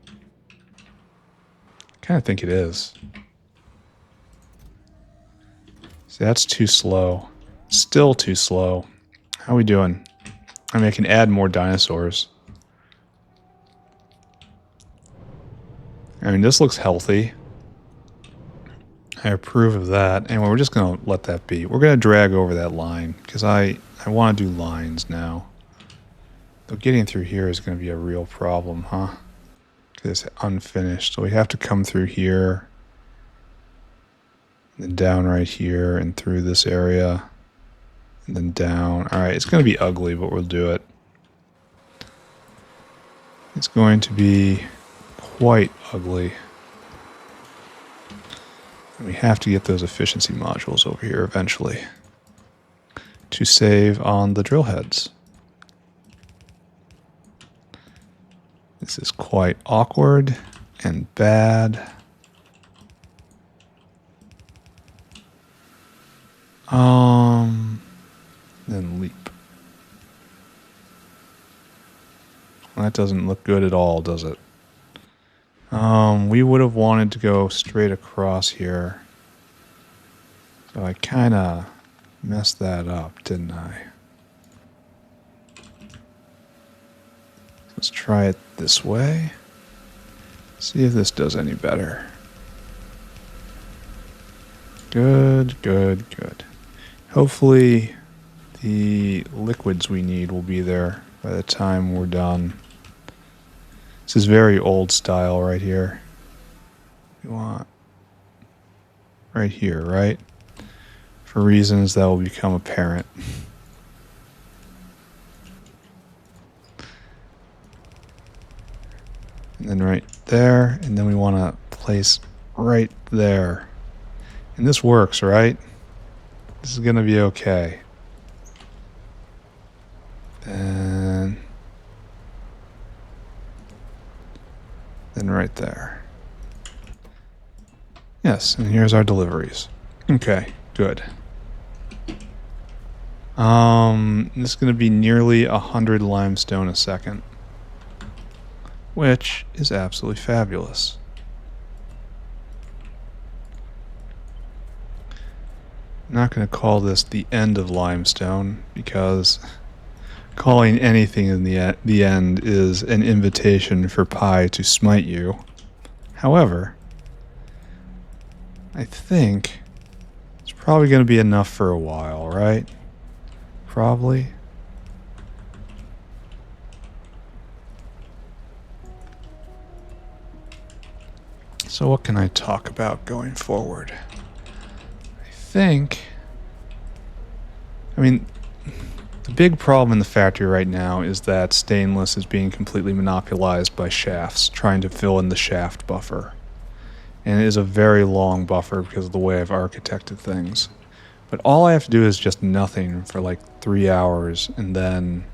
Speaker 1: I kind of think it is. See, that's too slow. Still too slow. How are we doing? I mean, I can add more dinosaurs. I mean, this looks healthy. I approve of that. Anyway, we're just going to let that be. We're going to drag over that line because I want to do lines now. Though getting through here is going to be a real problem, huh? Because it's unfinished. So we have to come through here, and then down right here, and through this area, and then down. All right, it's going to be ugly, but we'll do it. It's going to be quite ugly. And we have to get those efficiency modules over here eventually to save on the drill heads. This is quite awkward and bad. Then leap. Well, that doesn't look good at all, does it? We would have wanted to go straight across here. So I kind of messed that up, didn't I? Let's try it this way. See if this does any better. Good, good, good. Hopefully the liquids we need will be there by the time we're done. This is very old style right here. We want right here, right? For reasons that will become apparent. And then right there, and then we want to place right there. And this works, right? This is going to be okay. Then right there. Yes, and here's our deliveries. Okay, good. This is going to be nearly 100 limestone a second, which is absolutely fabulous. I'm not going to call this the end of limestone, because calling anything in the end is an invitation for Pi to smite you. However, I think it's probably going to be enough for a while, right? Probably. So what can I talk about going forward? I mean, the big problem in the factory right now is that stainless is being completely monopolized by shafts, trying to fill in the shaft buffer. And it is a very long buffer because of the way I've architected things. But all I have to do is just nothing for like 3 hours, and then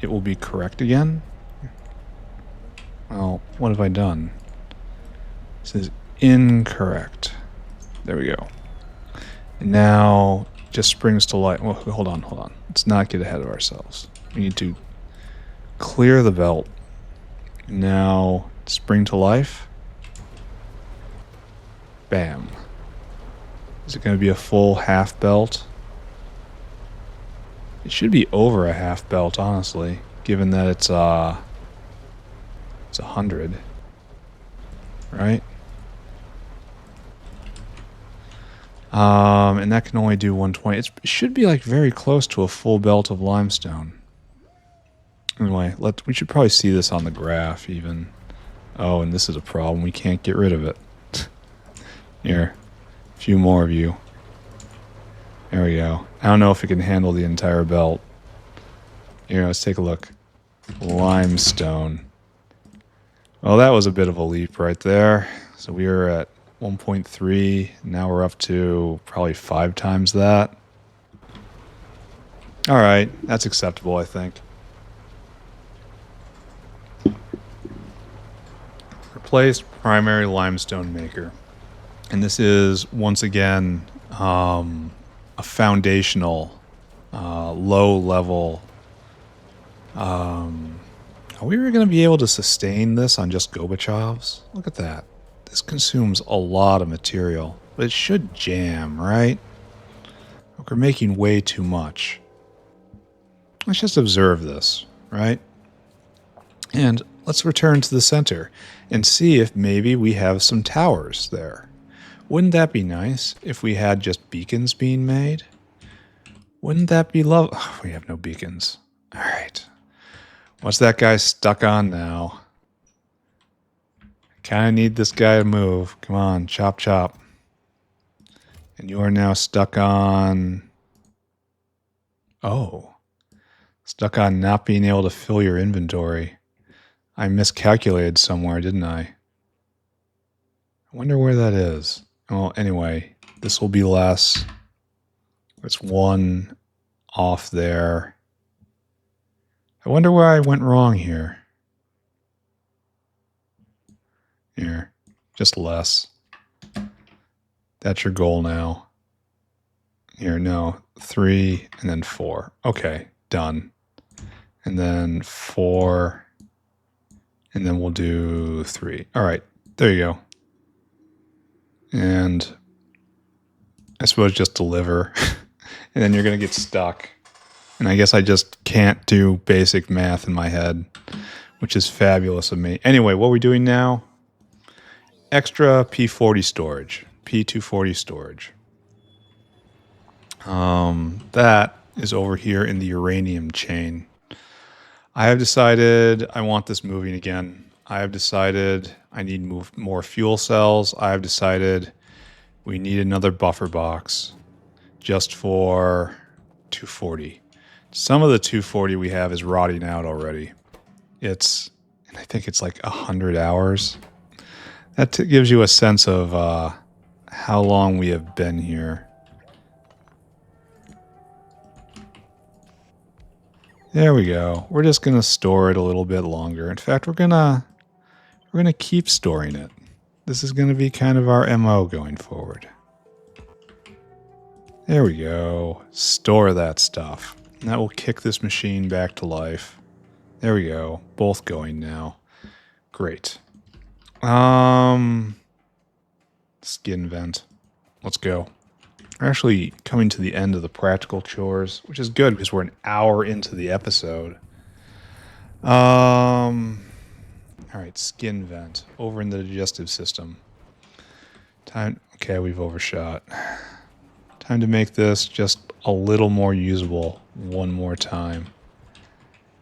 Speaker 1: it will be correct again. Well, what have I done? This is incorrect. There we go. And now it just springs to life. Well, hold on. Let's not get ahead of ourselves. We need to clear the belt. Now spring to life. Bam. Is it going to be a full half belt? It should be over a half belt, honestly, given that it's 100, right? And that can only do 120. It should be like very close to a full belt of limestone. Anyway, we should probably see this on the graph even. Oh, and this is a problem. We can't get rid of it. Here, a few more of you. There we go. I don't know if it can handle the entire belt. Here, let's take a look. Limestone. Well, that was a bit of a leap right there. So we were at 1.3. Now we're up to probably 5 times that. All right, that's acceptable, I think. Replace primary limestone maker. And this is, once again, a foundational, low-level. Are we going to be able to sustain this on just Gobachovs? Look at that. This consumes a lot of material, but it should jam, right? We're making way too much. Let's just observe this, right? And let's return to the center and see if maybe we have some towers there. Wouldn't that be nice if we had just beacons being made? Wouldn't that be lovely? Oh, we have no beacons. All right. What's that guy stuck on now? I kind of need this guy to move. Come on, chop, chop. And you are now stuck on... Oh. Stuck on not being able to fill your inventory. I miscalculated somewhere, didn't I? I wonder where that is. Well, anyway, this will be less. There's 1 off there. I wonder where I went wrong here. Here, just less. That's your goal now. Here, no, 3 and then 4. Okay, done. And then 4, and then we'll do 3. All right, there you go. And I suppose just deliver. And then you're going to get stuck. And I guess I just can't do basic math in my head, which is fabulous of me. Anyway, what we're doing now, extra P40 storage, P240 storage. That is over here in the uranium chain. I have decided I want this moving again. I have decided I need more fuel cells. I have decided we need another buffer box just for 240. Some of the 240 we have is rotting out already. I think it's like 100 hours. That gives you a sense of how long we have been here. There we go. We're just going to store it a little bit longer. In fact, we're going to keep storing it. This is going to be kind of our MO going forward. There we go. Store that stuff. And that will kick this machine back to life. There we go. Both going now. Great. Skin vent. Let's go. We're actually coming to the end of the practical chores, which is good because we're an hour into the episode. All right, skin vent over in the digestive system. Time. Okay, we've overshot. Time to make this just a little more usable one more time.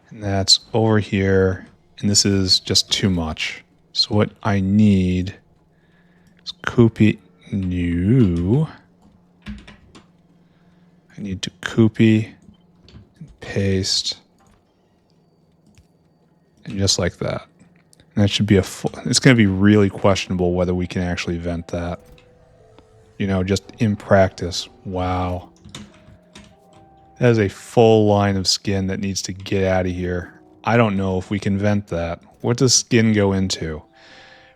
Speaker 1: And that's over here, and this is just too much. So what I need is copy new. I need to copy and paste, and just like that. And that should be it's going to be really questionable whether we can actually vent that. You know, just in practice. Wow. That is a full line of skin that needs to get out of here. I don't know if we can vent that. What does skin go into?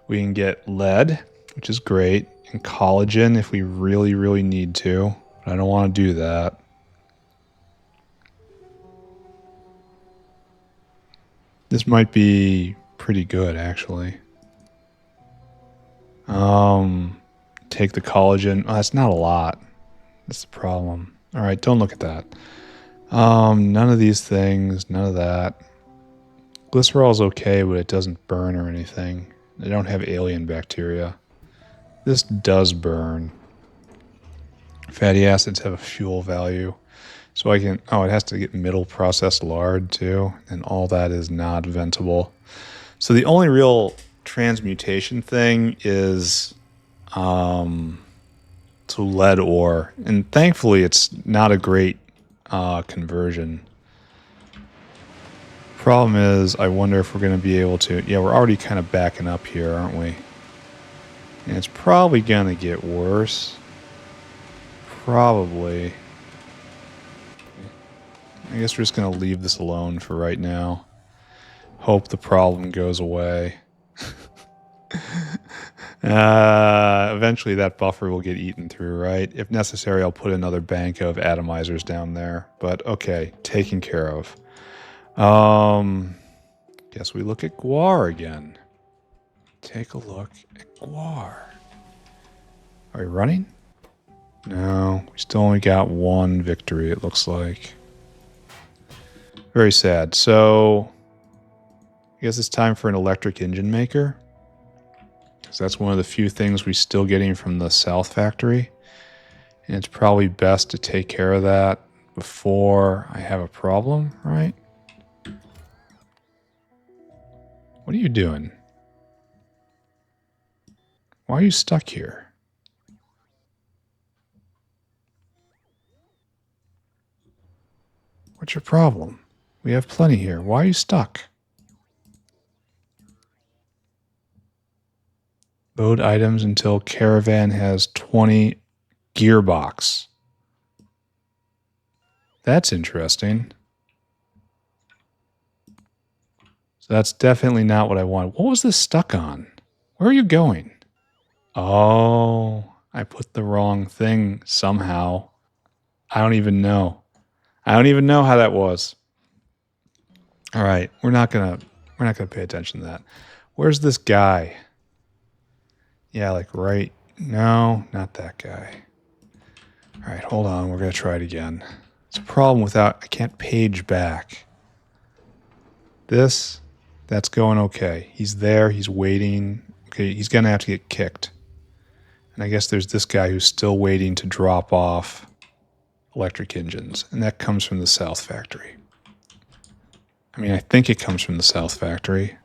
Speaker 1: We can get lead, which is great, and collagen if we really, really need to. But I don't want to do that. This might be pretty good, actually. Take the collagen. Oh, that's not a lot. That's the problem. All right, don't look at that. None of these things, none of that. Glycerol's okay, but it doesn't burn or anything. They don't have alien bacteria. This does burn. Fatty acids have a fuel value. So I can, it has to get middle processed lard too. And all that is not ventable. So the only real transmutation thing is to lead ore. And thankfully it's not a great conversion. Problem is, I wonder if we're going to be able to... Yeah, we're already kind of backing up here, aren't we? And it's probably going to get worse. Probably. I guess we're just going to leave this alone for right now. Hope the problem goes away. Eventually that buffer will get eaten through, right? If necessary, I'll put another bank of atomizers down there. But okay, taken care of. Guess we look at Guar again. Take a look at Guar. Are we running? No, we still only got one victory, it looks like. Very sad. So, I guess it's time for an electric engine maker. Because that's one of the few things we're still getting from the South Factory. And it's probably best to take care of that before I have a problem, right? What are you doing? Why are you stuck here? What's your problem? We have plenty here. Why are you stuck? Load items until caravan has 20 gearbox. That's interesting. So that's definitely not what I want. What was this stuck on? Where are you going? Oh, I put the wrong thing somehow. I don't even know. I don't even know how that was. All right, we're not gonna pay attention to that. Where's this guy? Yeah, like right. No, not that guy. All right, hold on. We're gonna try it again. It's a problem without. I can't page back. That's going okay. He's there. He's waiting. Okay, he's gonna have to get kicked. And I guess there's this guy who's still waiting to drop off electric engines, and that comes from the South Factory. I mean, I think it comes from the South Factory.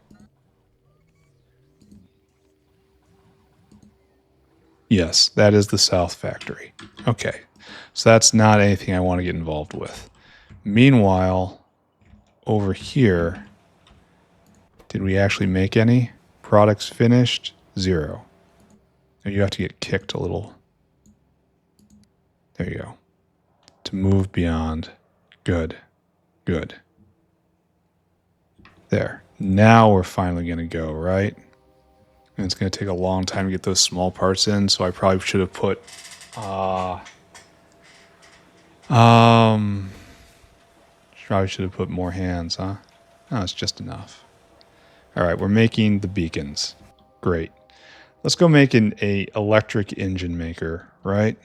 Speaker 1: Yes, that is the South Factory. Okay, so that's not anything I want to get involved with. Meanwhile, over here, did we actually make any? Products finished? 0. You have to get kicked a little. There you go. To move beyond. Good. Good. There. Now we're finally going to go, right? And it's going to take a long time to get those small parts in, so I probably should have put Probably should have put more hands, huh? No, it's just enough. All right, we're making the beacons. Great. Let's go make an electric engine maker, right?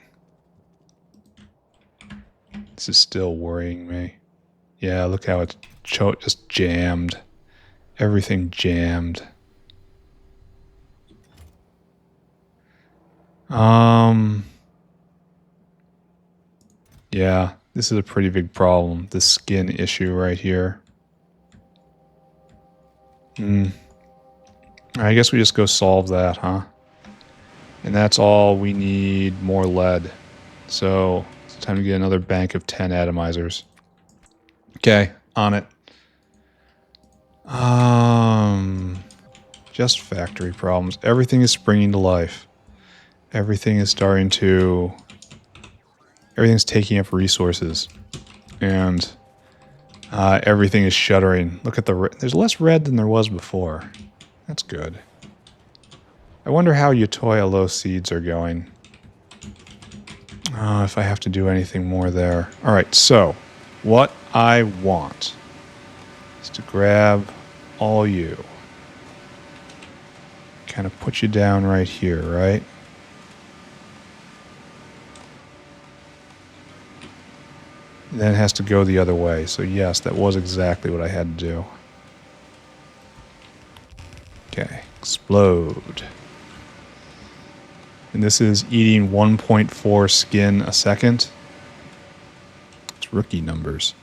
Speaker 1: This is still worrying me. Yeah, look how it's just jammed. Everything jammed. Yeah, this is a pretty big problem. This skin issue right here. I guess we just go solve that, huh? And that's all we need, more lead. So it's time to get another bank of 10 atomizers. Okay, on it. Just factory problems. Everything is springing to life. Everything is starting to... Everything's taking up resources. And everything is shuddering. Look at the... There's less red than there was before. That's good. I wonder how Utoya low seeds are going. If I have to do anything more there. Alright, so what I want is to grab all you. Kind of put you down right here, right? Then it has to go the other way. So yes, that was exactly what I had to do. Okay, explode. And this is eating 1.4 skin a second. It's rookie numbers.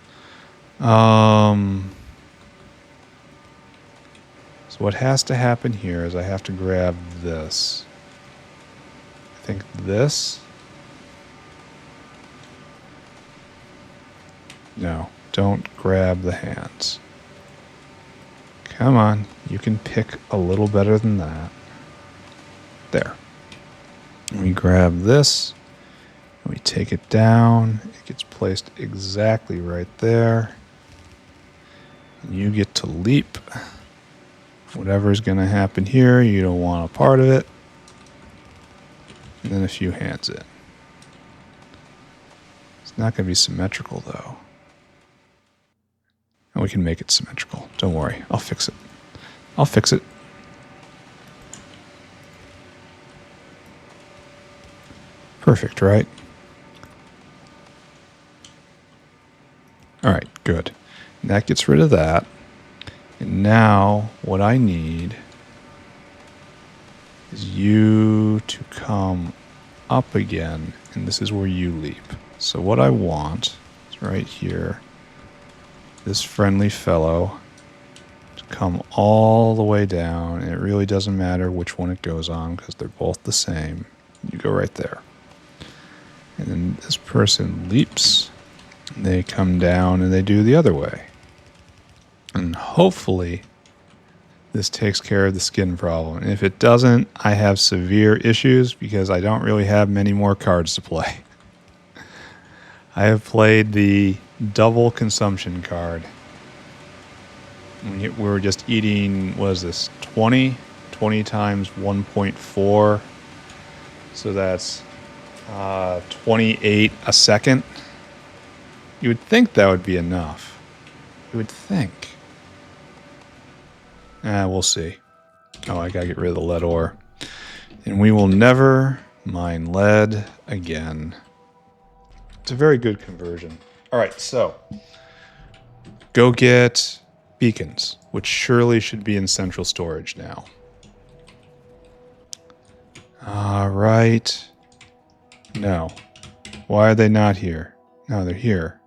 Speaker 1: So what has to happen here is I have to grab this. I think this. No, don't grab the hands. Come on, you can pick a little better than that. There. And we grab this, and we take it down. It gets placed exactly right there. And you get to leap. Whatever's going to happen here, you don't want a part of it. And then a few hands in. It's not going to be symmetrical, though. And we can make it symmetrical. Don't worry. I'll fix it. I'll fix it. Perfect, right? All right, good. And that gets rid of that. And now what I need is you to come up again, and this is where you leap. So what I want is right here, this friendly fellow to come all the way down, and it really doesn't matter which one it goes on because they're both the same. You go right there. And then this person leaps, and they come down and they do the other way. And hopefully this takes care of the skin problem. And if it doesn't, I have severe issues because I don't really have many more cards to play. I have played the double consumption card. We were just eating, what is this, 20? 20 times 1.4. So that's 28 a second. You would think that would be enough. You would think. We'll see. Oh, I gotta get rid of the lead ore. And we will never mine lead again. It's a very good conversion. Alright, so go get beacons, which surely should be in central storage now. Alright. No. Why are they not here? No, they're here.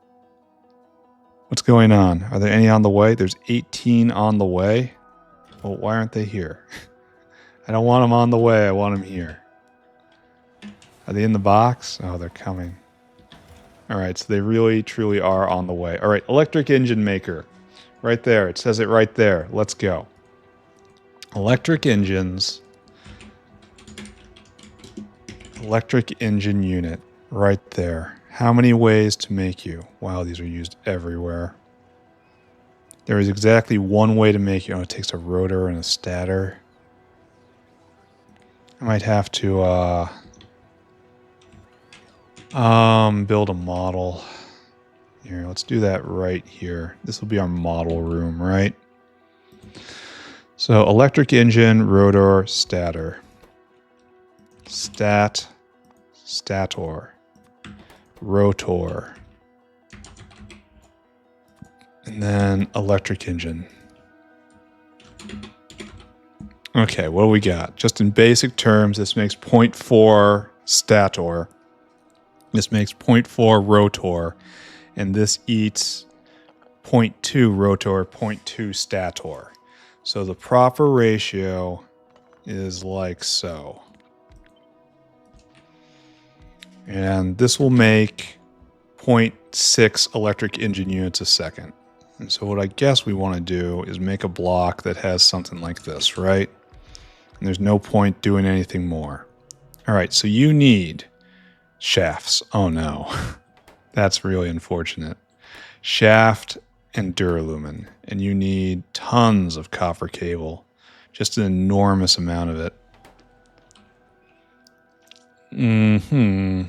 Speaker 1: What's going on? Are there any on the way? There's 18 on the way. Well, why aren't they here? I don't want them on the way. I want them here. Are they in the box? Oh, they're coming. All right, so they really, truly are on the way. All right, electric engine maker. Right there. It says it right there. Let's go. Electric engines. Electric engine unit. Right there. How many ways to make you? Wow, these are used everywhere. There is exactly one way to make you. Oh, it takes a rotor and a stator. I might have to build a model. Here, let's do that right here. This will be our model room, right? So electric engine, rotor, stator. Stator. Rotor. And then electric engine. Okay, what do we got? Just in basic terms, this makes 0.4 stator. This makes 0.4 rotor. And this eats 0.2 rotor, 0.2 stator. So the proper ratio is like so. And this will make 0.6 electric engine units a second. And so what I guess we want to do is make a block that has something like this, right? And there's no point doing anything more. All right, so you need shafts. Oh no, that's really unfortunate. Shaft and duralumin, and you need tons of copper cable, just an enormous amount of it. And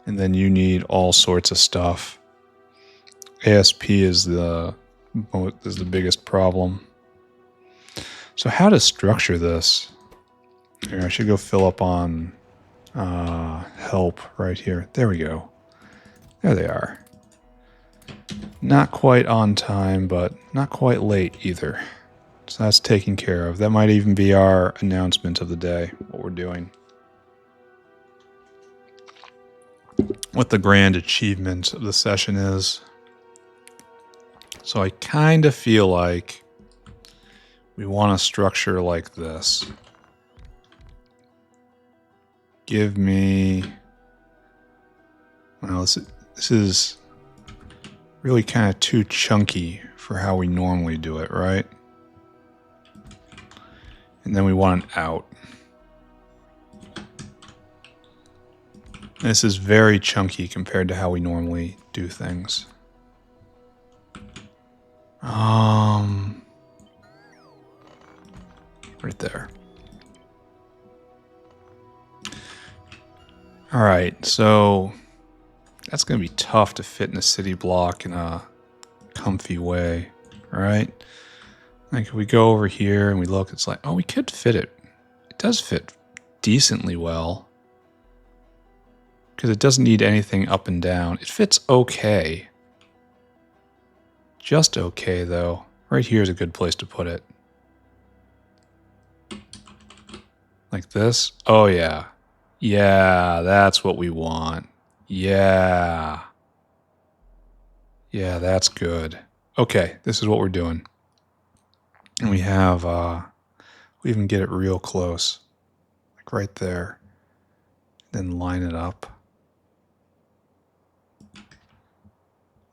Speaker 1: then you need all sorts of stuff. ASP is the biggest problem. So how to structure this? Here, I should go fill up on help right here. There we go. There they are. Not quite on time, but not quite late either. So that's taken care of. That might even be our announcement of the day, what we're doing. What the grand achievement of the session is. So I kind of feel like we want a structure like this. Give me... Well, this is really kind of too chunky for how we normally do it, right? And then we want an out. This is very chunky compared to how we normally do things. Right there. All right, so that's going to be tough to fit in a city block in a comfy way, right? Like if we go over here and we look, it's like, oh, we could fit it. It does fit decently well because it doesn't need anything up and down. It fits okay. Just okay, though. Right here is a good place to put it. Like this? Oh, yeah. Yeah, that's what we want. Yeah. Yeah, that's good. Okay, this is what we're doing. And we have, we even get it real close. Like right there. Then line it up.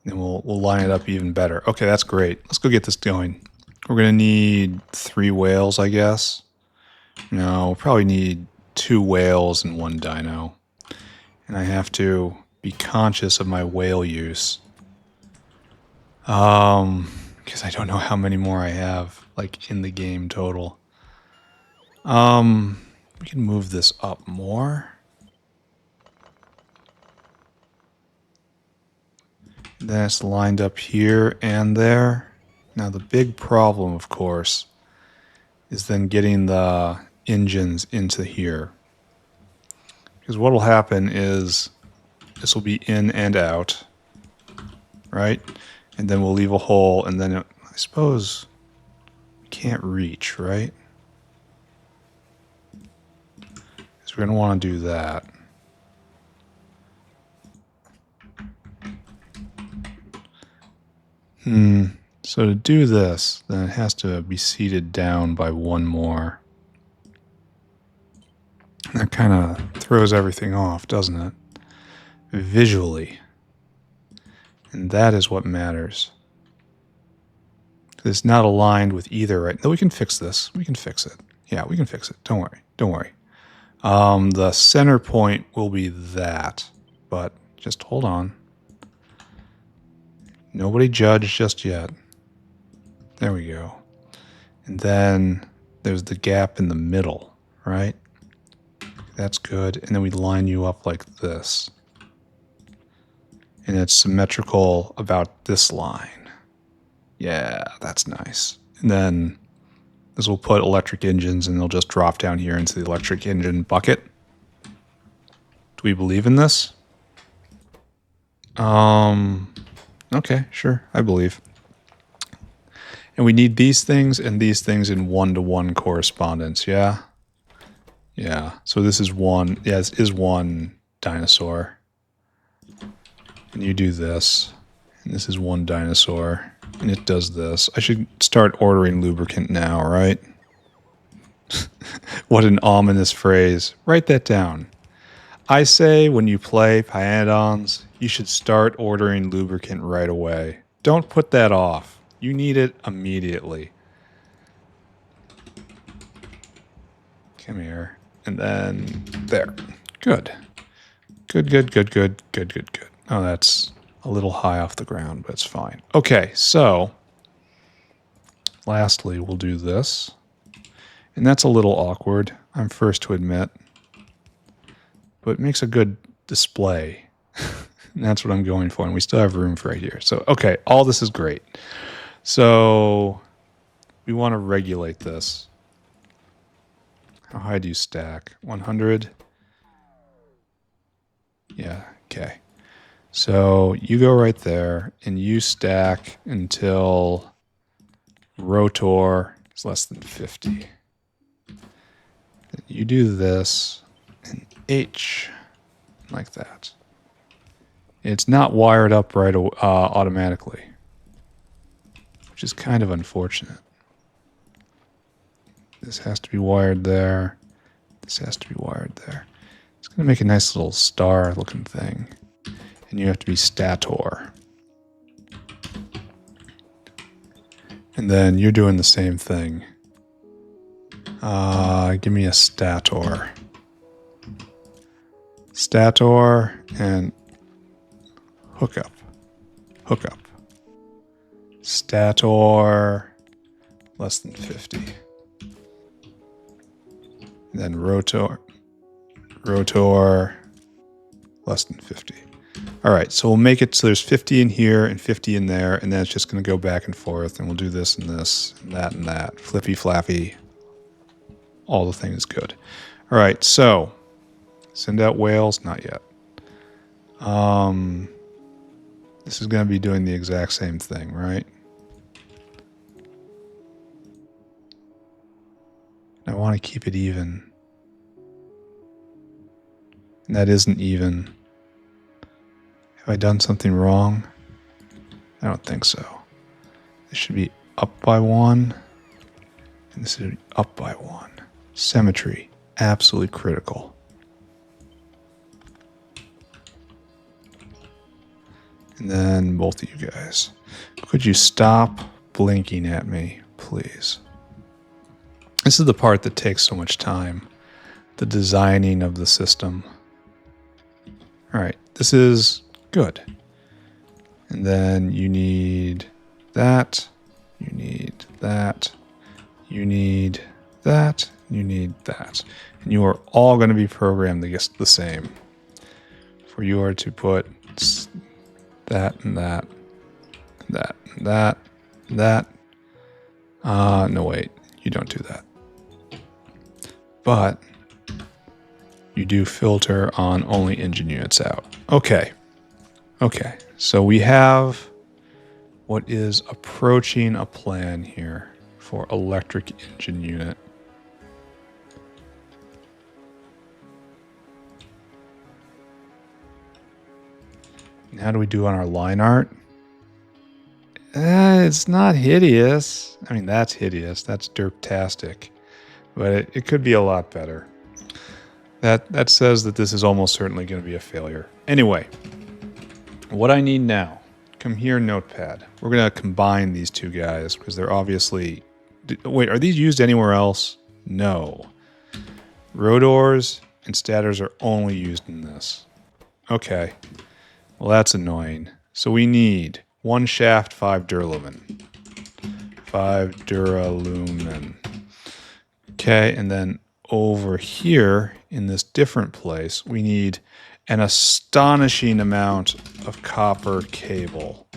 Speaker 1: Then we'll line it up even better. Okay, that's great. Let's go get this going. We're going to need 3 whales, I guess. No, we'll probably need 2 whales and 1 dino. And I have to be conscious of my whale use. Because I don't know how many more I have, like, in the game total. We can move this up more. Then it's lined up here and there. Now the big problem, of course, is then getting the engines into here. Because what will happen is this will be in and out, right? And then we'll leave a hole, and then I suppose we can't reach, right? So we're going to want to do that. So to do this, then it has to be seated down by 1 more. That kind of throws everything off, doesn't it? Visually. And that is what matters. It's not aligned with either, right? No, we can fix this. We can fix it. Yeah, we can fix it. Don't worry. Don't worry. The center point will be that. But just hold on. Nobody judge just yet. There we go. And then there's the gap in the middle, right? That's good. And then we line you up like this. And it's symmetrical about this line. Yeah, that's nice. And then this will put electric engines and they'll just drop down here into the electric engine bucket. Do we believe in this? Okay, sure, I believe. And we need these things and these things in one-to-one correspondence, yeah? Yeah, so this is one, yeah, this is one dinosaur. And you do this, and this is one dinosaur, and it does this. I should start ordering lubricant now, right? What an ominous phrase. Write that down. I say when you play Pyanodons, you should start ordering lubricant right away. Don't put that off. You need it immediately. Come here. And then there. Good. Good. Oh, that's a little high off the ground, but it's fine. Okay, so lastly, we'll do this. And that's a little awkward, I'm first to admit. But it makes a good display. And that's what I'm going for. And we still have room for right here. So, okay, all this is great. So we want to regulate this. How high do you stack? 100? Yeah, okay. So you go right there and you stack until rotor is less than 50. You do this and H like that. It's not wired up right automatically, which is kind of unfortunate. This has to be wired there. This has to be wired there. It's going to make a nice little star looking thing. And you have to be stator. And then you're doing the same thing. Give me a stator. Stator and hookup. Hookup. Stator less than 50. And then rotor less than 50. All right, so we'll make it so there's 50 in here and 50 in there, and then it's just going to go back and forth, and we'll do this and this and that and that. Flippy flappy. All the things good. All right, so send out whales, not yet. This is going to be doing the exact same thing, right? I want to keep it even. And that isn't even. Have I done something wrong? I don't think so. This should be up by 1. And this should be up by 1. Symmetry. Absolutely critical. And then both of you guys. Could you stop blinking at me, please? This is the part that takes so much time. The designing of the system. All right, this is good. And then you need that, you need that, you need that, you need that. And you are all going to be programmed the same. For you are to put that and that, that and that, and that. No, wait, you don't do that. But you do filter on only engine units out. Okay. Okay. So we have what is approaching a plan here for electric engine unit. And how do we do on our line art? It's not hideous. I mean, that's hideous. That's derptastic. But it could be a lot better. That says that this is almost certainly going to be a failure. Anyway, what I need now, come here, Notepad. We're going to combine these two guys because they're obviously... Wait, are these used anywhere else? No. Rotors and stators are only used in this. Okay. Well, that's annoying. So we need 1 shaft, 5 duralumin. 5 duralumin. Okay, and then over here in this different place, we need an astonishing amount of copper cable.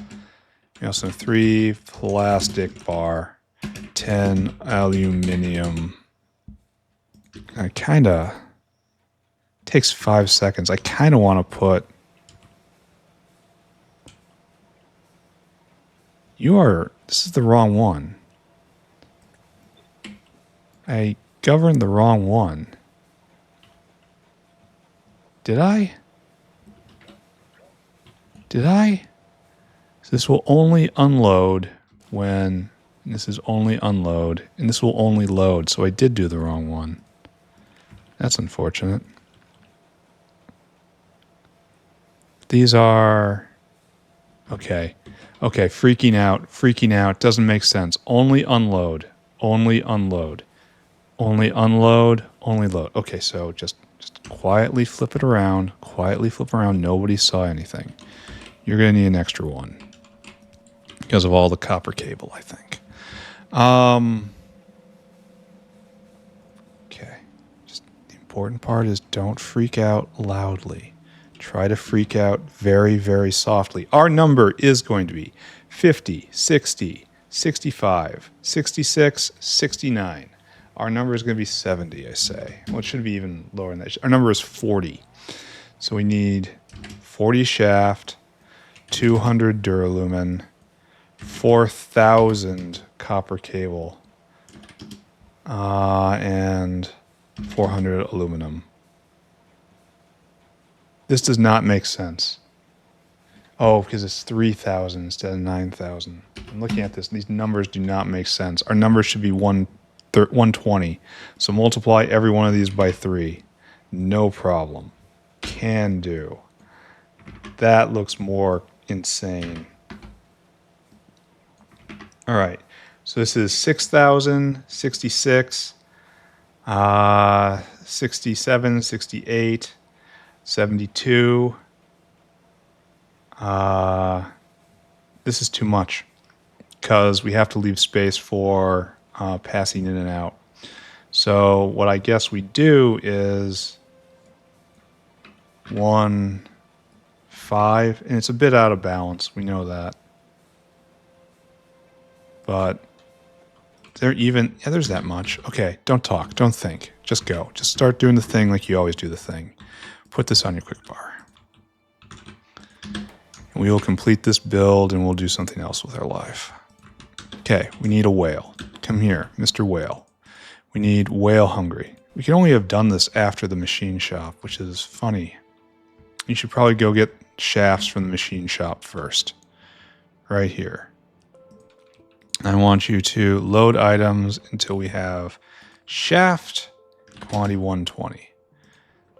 Speaker 1: We also have 3 plastic bar, 10 aluminum. I kind of takes 5 seconds. I kind of want to put. This is the wrong one. I governed the wrong one. Did I? So this will only unload when this is only unload, and this will only load. So I did do the wrong one. That's unfortunate. These are okay. Okay, freaking out. Doesn't make sense. Only unload. Only unload. Only unload. Only load. Okay, so just quietly flip it around. Quietly flip around. Nobody saw anything. You're going to need an extra one because of all the copper cable, I think. Okay. Just the important part is don't freak out loudly. Try to freak out very, very softly. Our number is going to be 50, 60, 65, 66, 69. Our number is going to be 70, I say. Well, it should be even lower than that. Our number is 40. So we need 40 shaft, 200 duralumin, 4,000 copper cable, and 400 aluminum. This does not make sense. Oh, because it's 3,000 instead of 9,000. I'm looking at this. These numbers do not make sense. Our numbers should be 120. So multiply every one of these by 3. No problem. Can do. That looks more insane. All right. So this is 6,000, 66, 67, 68, 72. This is too much because we have to leave space for passing in and out. So what I guess we do is 1, 5, and it's a bit out of balance. We know that. But there's that much. Okay, don't talk, don't think. Just go. Just start doing the thing like you always do the thing. Put this on your quick bar. And we will complete this build and we'll do something else with our life. Okay, we need a whale. Come here, Mr. Whale. We need whale hungry. We can only have done this after the machine shop, which is funny. You should probably go get shafts from the machine shop first. Right here. I want you to load items until we have shaft quantity 120.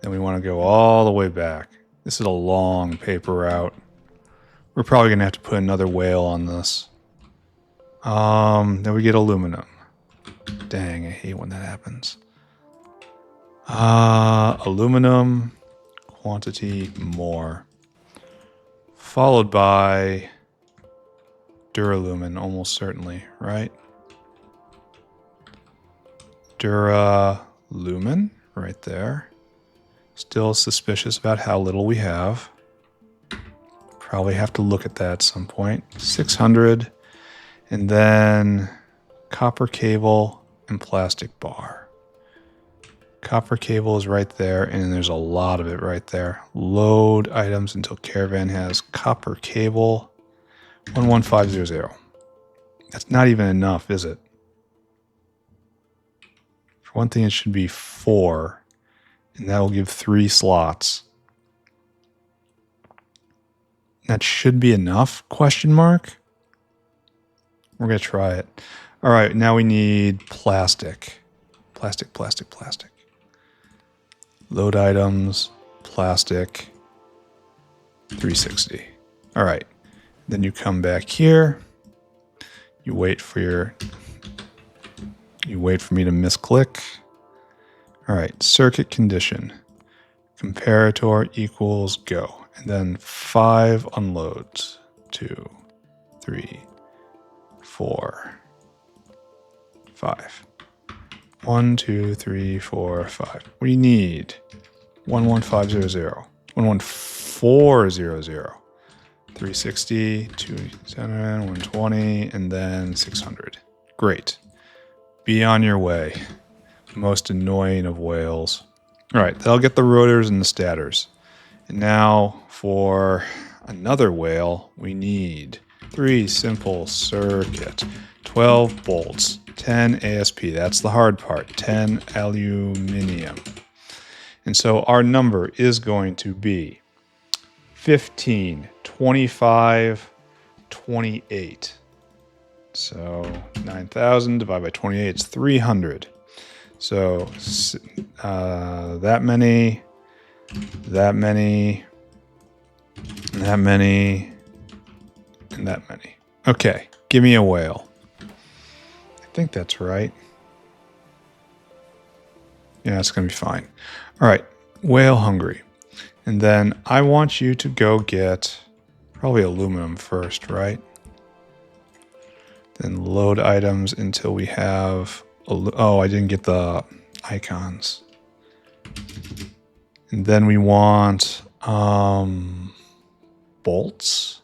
Speaker 1: Then we want to go all the way back. This is a long paper route. We're probably going to have to put another whale on this. Then we get aluminum. Dang, I hate when that happens. Aluminum quantity more. Followed by duralumin, almost certainly, right? Duralumin, right there. Still suspicious about how little we have. Probably have to look at that at some point. 600, and then copper cable and plastic bar. Copper cable is right there, and there's a lot of it right there. Load items until caravan has copper cable. 11500. That's not even enough, is it? For one thing, it should be 4, and that will give 3 slots. That should be enough, question mark? We're going to try it. All right, now we need plastic. Plastic. Load items, plastic, 360. All right. Then you come back here. You wait for me to misclick. All right, circuit condition. Comparator equals go. And then 5 unloads. 2, 3, 4, 5. 1, 2, 3, 4, 5. What do you need? 11500, 11400, 360, 210, 120, and then 600. Great. Be on your way. Most annoying of whales. All right, they'll get the rotors and the stators. And now for another whale, we need 3 simple circuit, 12 bolts, 10 ASP. That's the hard part, 10 aluminum. And so our number is going to be 15, 25, 28. So 9,000 divided by 28 is 300. So that many, that many, that many, and that many. Okay, give me a whale. I think that's right. Yeah, it's going to be fine. All right, whale hungry. And then I want you to go get probably aluminum first, right? Then load items until we have... Oh, I didn't get the icons. And then we want bolts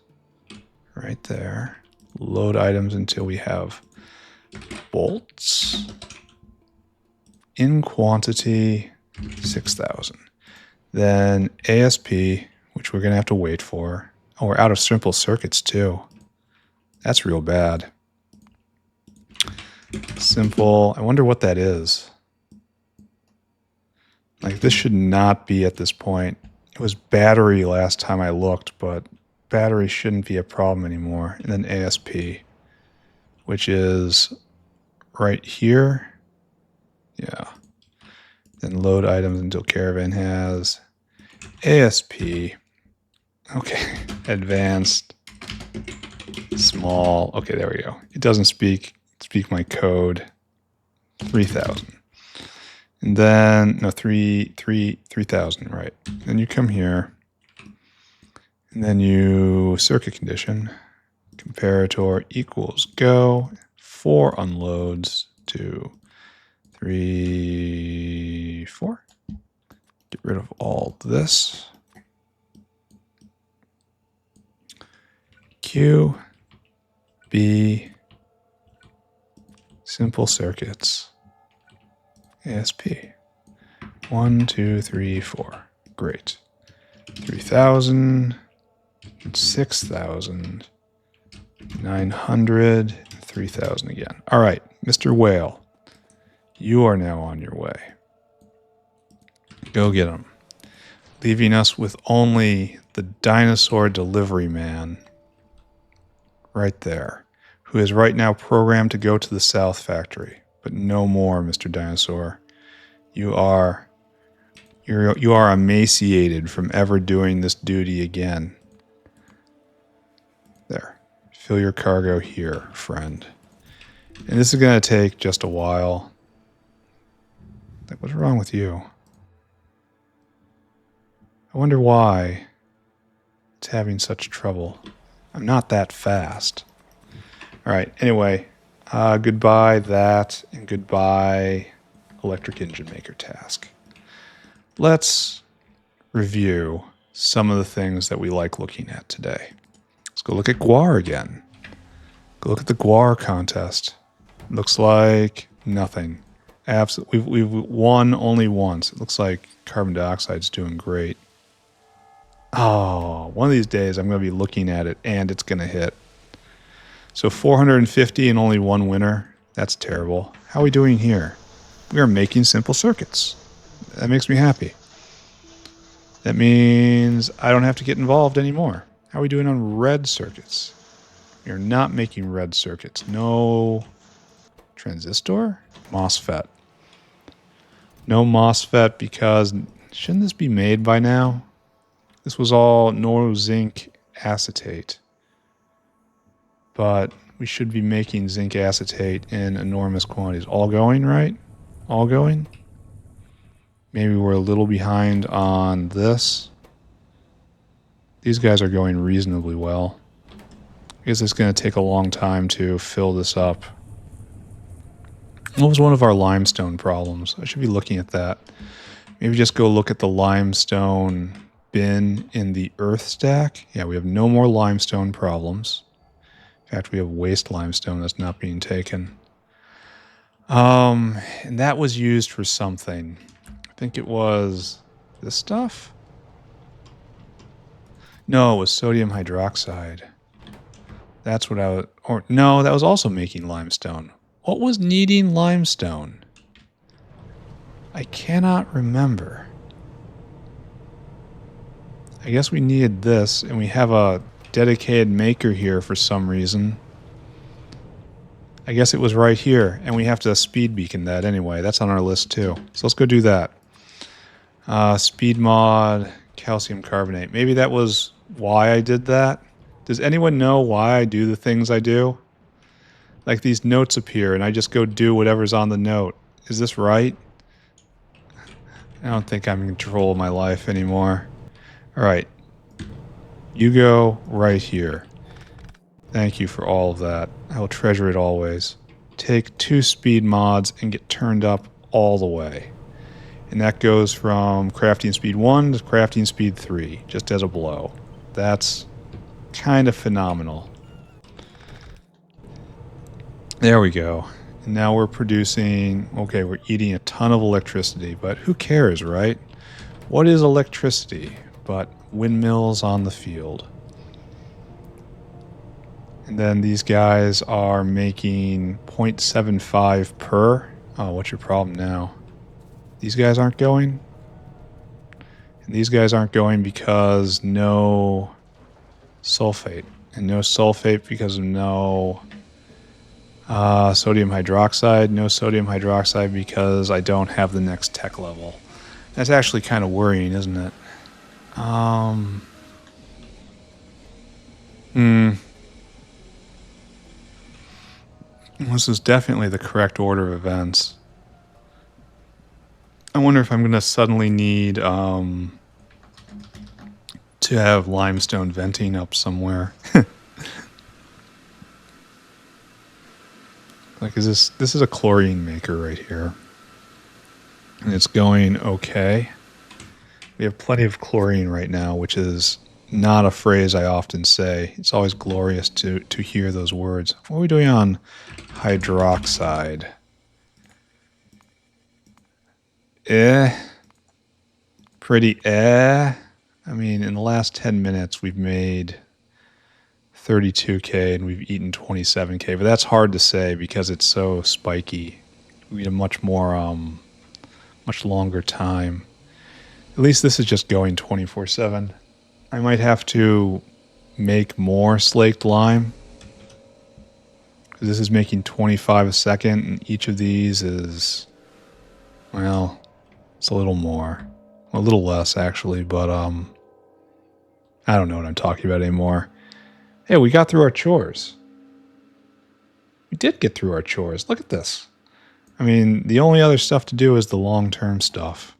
Speaker 1: right there. Load items until we have bolts in quantity 6,000. Then ASP, which we're going to have to wait for. Oh, we're out of simple circuits too. That's real bad. Simple. I wonder what that is. Like, this should not be at this point. It was battery last time I looked, but battery shouldn't be a problem anymore. And then ASP, which is right here. Yeah. Then load items until caravan has ASP. Okay. Advanced. Small. Okay, there we go. It doesn't speak my code. 3,000. And then, no, 3,000, right. Then you come here, and then you circuit condition, comparator equals go, 4 unloads to 3, 4. Get rid of all this. Q, B, simple circuits. ASP. 1, 2, 3, 4. Great. 3,000, 6,000, 900, 3,000 again. All right, Mr. Whale, you are now on your way. Go get him. Leaving us with only the dinosaur delivery man right there, who is right now programmed to go to the South Factory. But no more, Mr. Dinosaur. You are emaciated from ever doing this duty again. There. Fill your cargo here, friend. And this is going to take just a while. Like, what's wrong with you? I wonder why it's having such trouble. I'm not that fast. All right, anyway. Goodbye that, and goodbye electric engine maker task. Let's review some of the things that we like looking at today. Let's go look at Guar again. Go look at the Guar contest. Looks like nothing. Absolutely, we've won only once. It looks like carbon dioxide's doing great. Oh, one of these days I'm going to be looking at it and it's going to hit. So 450 and only one winner. That's terrible. How are we doing here? We are making simple circuits. That makes me happy. That means I don't have to get involved anymore. How are we doing on red circuits? We are not making red circuits. No transistor? MOSFET. No MOSFET because shouldn't this be made by now? This was all no zinc acetate. But we should be making zinc acetate in enormous quantities. All going, right? All going? Maybe we're a little behind on this. These guys are going reasonably well. I guess it's going to take a long time to fill this up. What was one of our limestone problems? I should be looking at that. Maybe just go look at the limestone bin in the earth stack. Yeah, we have no more limestone problems. In fact, we have waste limestone that's not being taken. And that was used for something. I think it was this stuff? No, it was sodium hydroxide. That's what I was... Or no, that was also making limestone. What was needing limestone? I cannot remember. I guess we needed this, and we have a dedicated maker here for some reason. I guess it was right here, and we have to speed beacon that anyway. That's on our list too. So let's go do that. Speed mod, calcium carbonate. Maybe that was why I did that. Does anyone know why I do the things I do? Like these notes appear, and I just go do whatever's on the note. Is this right? I don't think I'm in control of my life anymore. Alright. You go right here. Thank you for all of that. I will treasure it always. Take 2 speed mods and get turned up all the way. And that goes from crafting speed 1 to crafting speed 3, just as a blow. That's kind of phenomenal. There we go. And now we're producing... Okay, we're eating a ton of electricity, but who cares, right? What is electricity but windmills on the field? And then these guys are making 0.75 per. Oh, what's your problem now? These guys aren't going? And these guys aren't going because no sulfate. And no sulfate because of no sodium hydroxide. No sodium hydroxide because I don't have the next tech level. That's actually kind of worrying, isn't it? This is definitely the correct order of events. I wonder if I'm going to suddenly need to have limestone venting up somewhere. Like, this is a chlorine maker right here. And it's going okay. We have plenty of chlorine right now, which is not a phrase I often say. It's always glorious to hear those words. What are we doing on hydroxide? Pretty I mean, in the last 10 minutes, we've made 32k and we've eaten 27k, but that's hard to say because it's so spiky. We need a much more, much longer time. At least this is just going 24/7. I might have to make more slaked lime. This is making 25 a second, and each of these is, well, it's a little more. A little less, actually, but, I don't know what I'm talking about anymore. Hey, we got through our chores. We did get through our chores. Look at this. I mean, the only other stuff to do is the long-term stuff.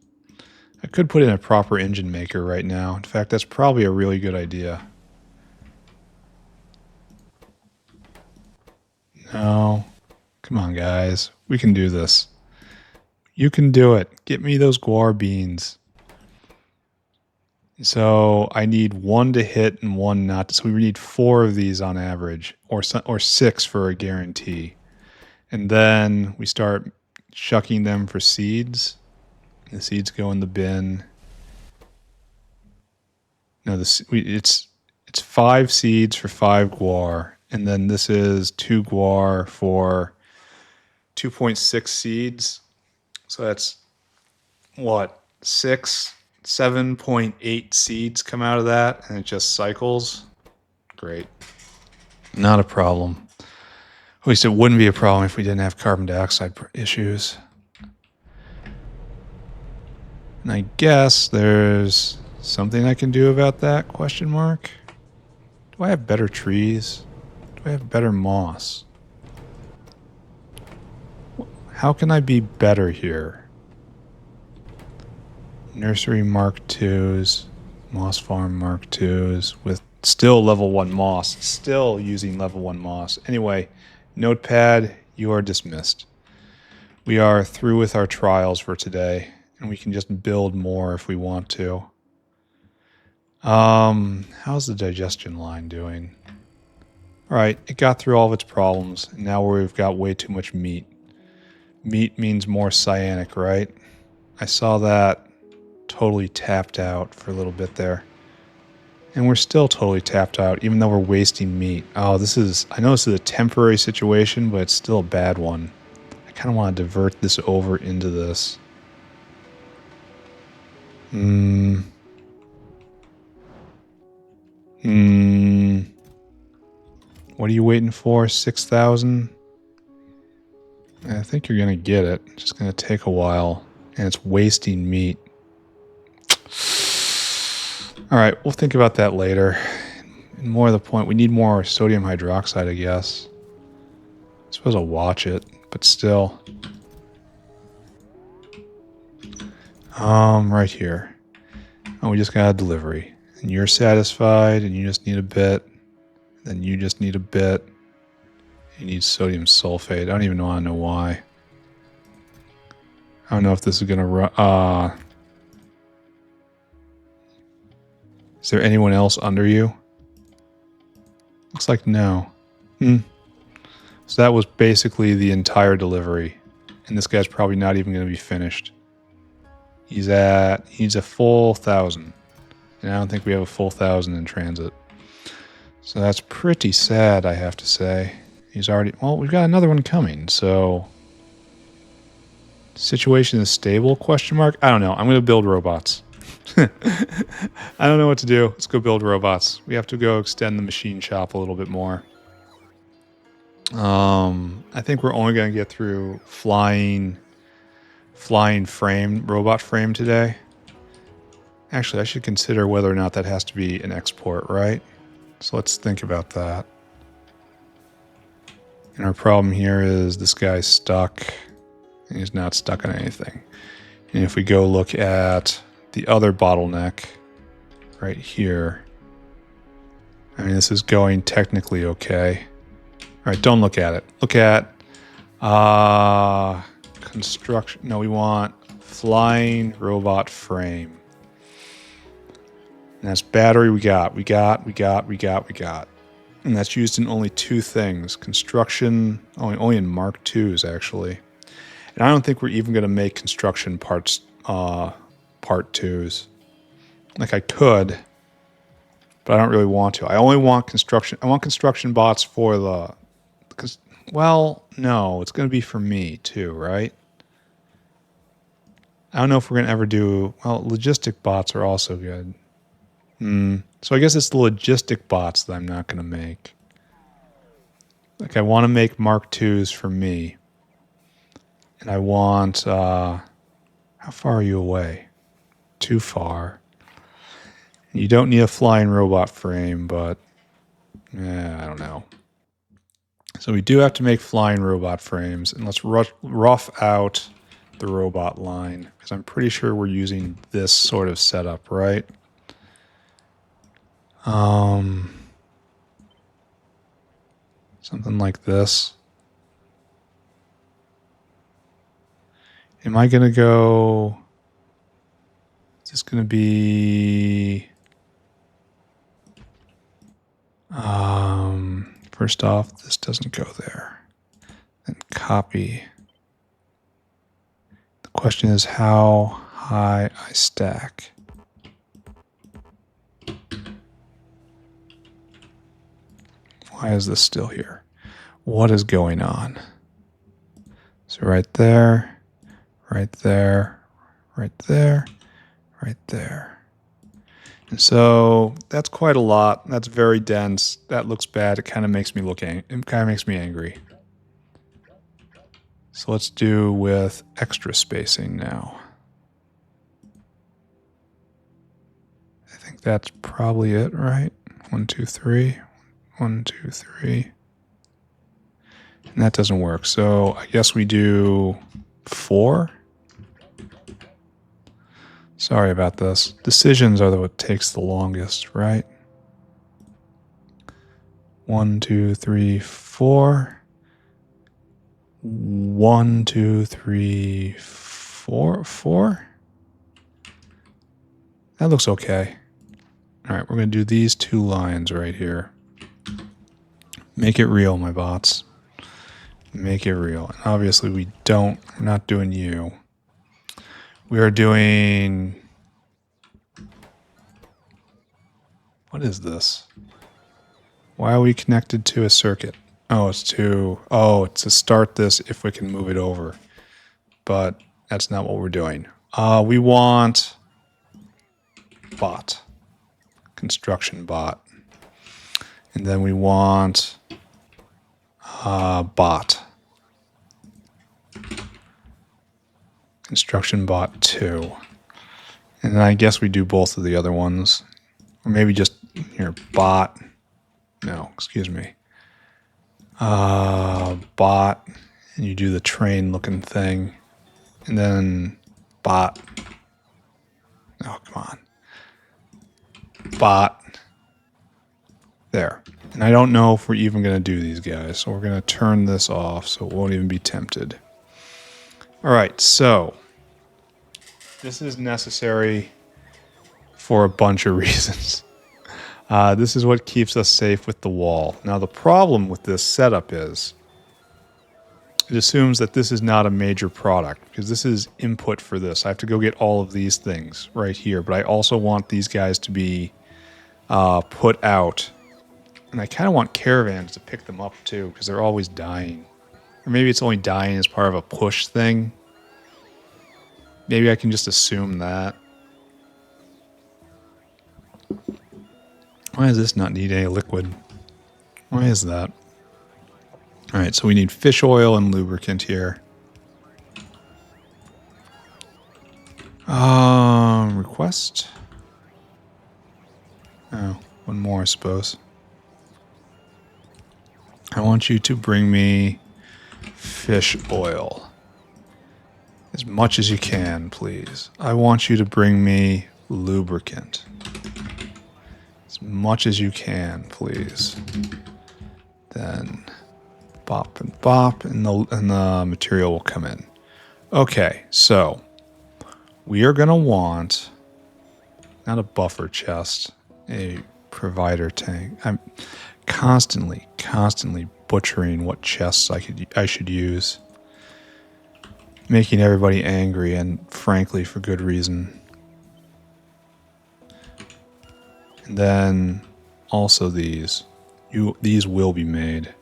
Speaker 1: I could put in a proper engine maker right now. In fact, that's probably a really good idea. No. Come on, guys. We can do this. You can do it. Get me those guar beans. So I need 1 to hit and 1 not to. So we need 4 of these on average, or 6 for a guarantee. And then we start shucking them for seeds. The seeds go in the bin. No, it's 5 seeds for 5 guar, and then this is 2 guar for 2.6 seeds. So that's what, 7.8 seeds come out of that, and it just cycles. Great. Not a problem. At least it wouldn't be a problem if we didn't have carbon dioxide issues. And I guess there's something I can do about that, question mark? Do I have better trees? Do I have better moss? How can I be better here? Nursery Mark IIs, Moss Farm Mark IIs, with still level 1 moss. Still using level 1 moss. Anyway, Notepad, you are dismissed. We are through with our trials for today, and we can just build more if we want to. How's the digestion line doing? All right, it got through all of its problems, and now we've got way too much meat. Meat means more cyanic, right? I saw that totally tapped out for a little bit there. And we're still totally tapped out, even though we're wasting meat. Oh, I know this is a temporary situation, but it's still a bad one. I kind of want to divert this over into this. What are you waiting for? 6,000? I think you're going to get it. It's just going to take a while. And it's wasting meat. Alright, we'll think about that later. And more to the point, we need more sodium hydroxide, I guess. I suppose I'll watch it, but still. Right here. Oh, we just got a delivery. And you're satisfied, and you just need a bit. Then you just need a bit. You need sodium sulfate. I don't even want to know why. I don't know if this is going to run... Is there anyone else under you? Looks like no. So that was basically the entire delivery. And this guy's probably not even going to be finished. He needs a full 1,000. And I don't think we have a full 1,000 in transit. So that's pretty sad, I have to say. He's already... Well, we've got another one coming, so... Situation is stable, question mark? I don't know. I'm going to build robots. I don't know what to do. Let's go build robots. We have to go extend the machine shop a little bit more. I think we're only going to get through flying frame, robot frame today. Actually, I should consider whether or not that has to be an export, right? So let's think about that. And our problem here is this guy's stuck. And he's not stuck on anything. And if we go look at the other bottleneck right here, I mean, this is going technically okay. All right, don't look at it. Look at construction. No, we want flying robot frame. And that's battery we got. And that's used in only 2 things. Construction, only in Mark IIs, actually. And I don't think we're even going to make construction parts, part 2s. Like I could, but I don't really want to. I only want construction. I want construction bots for the... Well, no, it's going to be for me too, right? I don't know if we're going to ever do... Well, logistic bots are also good. So I guess it's the logistic bots that I'm not going to make. Like I want to make Mark IIs for me. And I want... how far are you away? Too far. You don't need a flying robot frame, but... I don't know. So we do have to make flying robot frames. And let's rough out the robot line. Because I'm pretty sure we're using this sort of setup, right? Something like this. Am I going to go... Is this going to be... First off, this doesn't go there. Then copy. The question is how high I stack. Why is this still here? What is going on? So right there, right there, right there, right there. And so that's quite a lot. That's very dense. That looks bad. It kind of makes me angry. So let's do with extra spacing now. I think that's probably it, right? 1, 2, 3. 1, 2, 3. And that doesn't work. So I guess we do 4. Sorry about this. Decisions are what takes the longest, right? 1, 2, 3, 4. 1, 2, 3, 4. 4? That looks okay. All right, we're going to do these 2 lines right here. Make it real, my bots. Make it real. And obviously we're not doing you. We are doing... What is this? Why are we connected to a circuit? Oh, it's to start this if we can move it over. But that's not what we're doing. We want bot. Construction bot. And then we want bot. Construction bot 2. And then I guess we do both of the other ones. Or maybe just here, bot. No, excuse me. Bot. And you do the train looking thing. And then bot. Oh, come on. Bot. There. And I don't know if we're even going to do these guys. So we're going to turn this off so it won't even be tempted. All right, so this is necessary for a bunch of reasons. This is what keeps us safe with the wall. Now, the problem with this setup is it assumes that this is not a major product because this is input for this. I have to go get all of these things right here, but I also want these guys to be put out. And I kind of want caravans to pick them up too because they're always dying. Or maybe it's only dying as part of a push thing. Maybe I can just assume that. Why does this not need any liquid? Why is that? Alright, so we need fish oil and lubricant here. Request? Oh, one more, I suppose. I want you to bring me fish oil. As much as you can, please. I want you to bring me lubricant. As much as you can, please. Then bop, and the material will come in. Okay, so we are going to want not a buffer chest, a provider tank. I'm constantly butchering what chests I should use, making everybody angry, and frankly for good reason. And then also these will be made.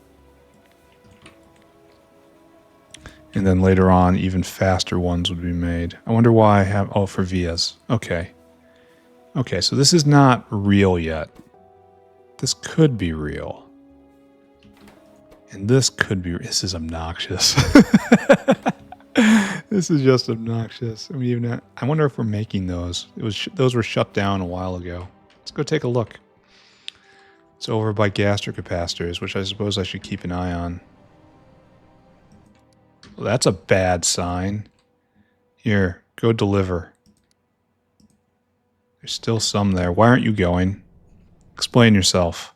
Speaker 1: And then later on, even faster ones would be made. I wonder why I have... Oh, for Vias. Okay. Okay, so this is not real yet. This could be real. And this could be... This is obnoxious. This is just obnoxious. I mean, I wonder if we're making those. Those were shut down a while ago. Let's go take a look. It's over by gastrocapacitors, which I suppose I should keep an eye on. Well, that's a bad sign. Here, go deliver. There's still some there. Why aren't you going? Explain yourself.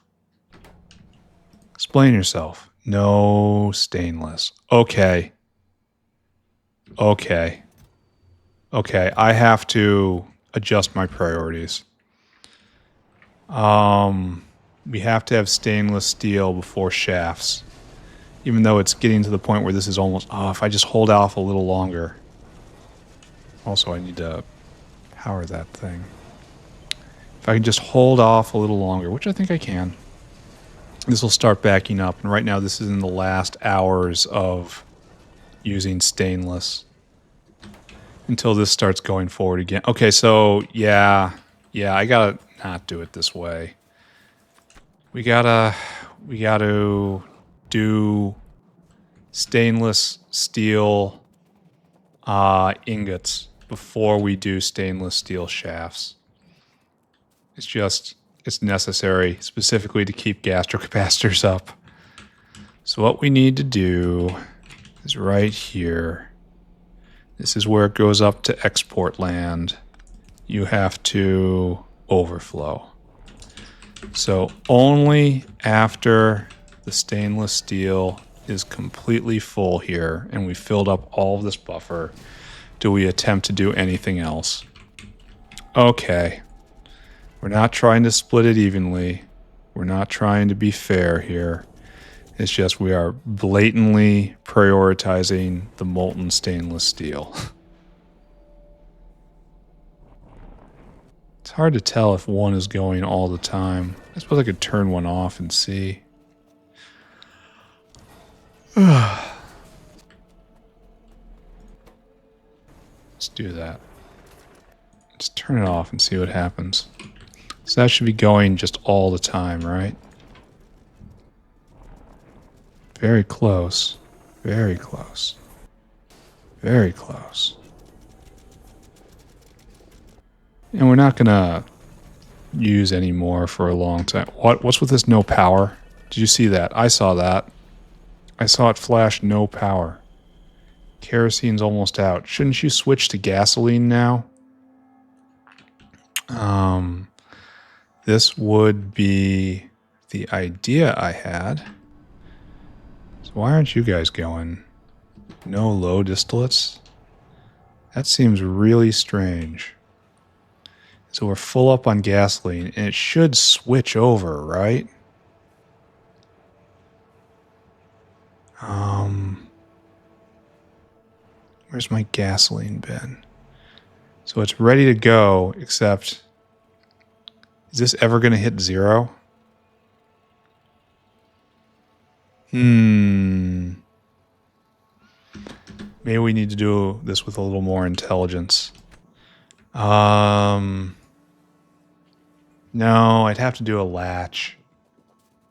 Speaker 1: Explain yourself. No stainless. Okay. Okay. Okay, I have to adjust my priorities. We have to have stainless steel before shafts. Even though it's getting to the point where this is almost... Oh, if I just hold off a little longer. Also, I need to power that thing. If I can just hold off a little longer, which I think I can, this will start backing up. And right now, this is in the last hours of using stainless until this starts going forward again. Okay, so yeah, I gotta not do it this way. We gotta do stainless steel ingots before we do stainless steel shafts. It's necessary specifically to keep gastrocapacitors up. So what we need to do is right here. This is where it goes up to export land. You have to overflow. So only after the stainless steel is completely full here and we filled up all of this buffer, do we attempt to do anything else? Okay. We're not trying to split it evenly. We're not trying to be fair here. It's just we are blatantly prioritizing the molten stainless steel. It's hard to tell if one is going all the time. I suppose I could turn one off and see. Let's do that. Just turn it off and see what happens. So that should be going just all the time, right? Very close. Very close. Very close. And we're not gonna use any more for a long time. What's with this no power? Did you see that? I saw that. I saw it flash no power. Kerosene's almost out. Shouldn't you switch to gasoline now? This would be the idea I had. So why aren't you guys going? No low distillates? That seems really strange. So we're full up on gasoline, and it should switch over, right? Where's my gasoline bin? So it's ready to go, except... Is this ever going to hit 0? Maybe we need to do this with a little more intelligence. No, I'd have to do a latch.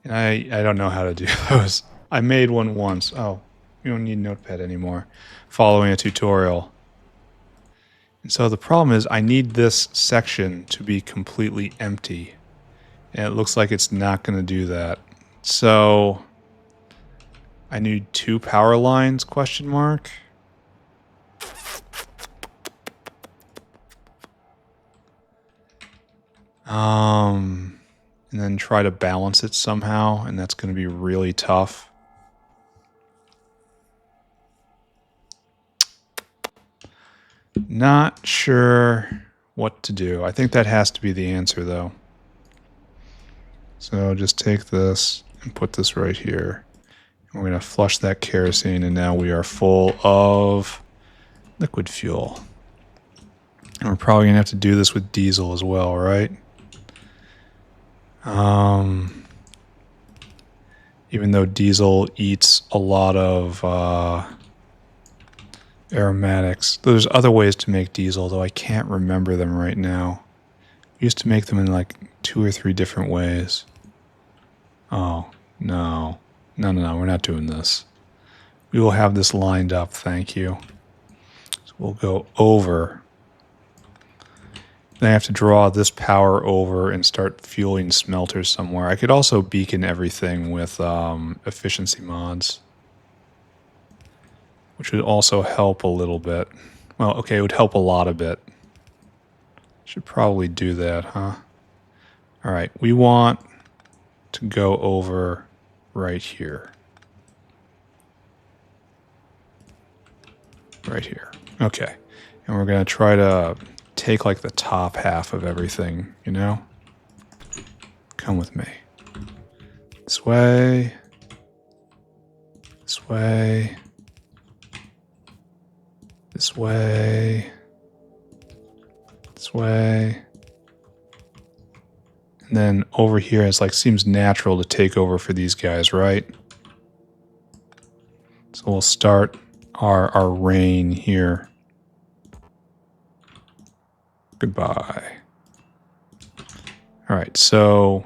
Speaker 1: And I don't know how to do those. I made one once. Oh, you don't need Notepad anymore. Following a tutorial. And so the problem is I need this section to be completely empty. And it looks like it's not going to do that. So I need 2 power lines, question mark. And then try to balance it somehow, and that's going to be really tough. Not sure what to do. I think that has to be the answer, though. So just take this and put this right here. And we're going to flush that kerosene, and now we are full of liquid fuel. And we're probably going to have to do this with diesel as well, right? Even though diesel eats a lot of aromatics. There's other ways to make diesel, though I can't remember them right now. We used to make them in like 2 or 3 different ways. Oh, no. No, we're not doing this. We will have this lined up, thank you. So we'll go over. Then I have to draw this power over and start fueling smelters somewhere. I could also beacon everything with efficiency mods, which would also help a little bit. Well, okay, it would help a lot a bit. Should probably do that, huh? All right, we want to go over right here. Right here. Okay. And we're going to try to take like the top half of everything, you know? Come with me. This way. This way. This way. This way. And then over here, it's like seems natural to take over for these guys, right? So we'll start our reign here. Goodbye. All right, so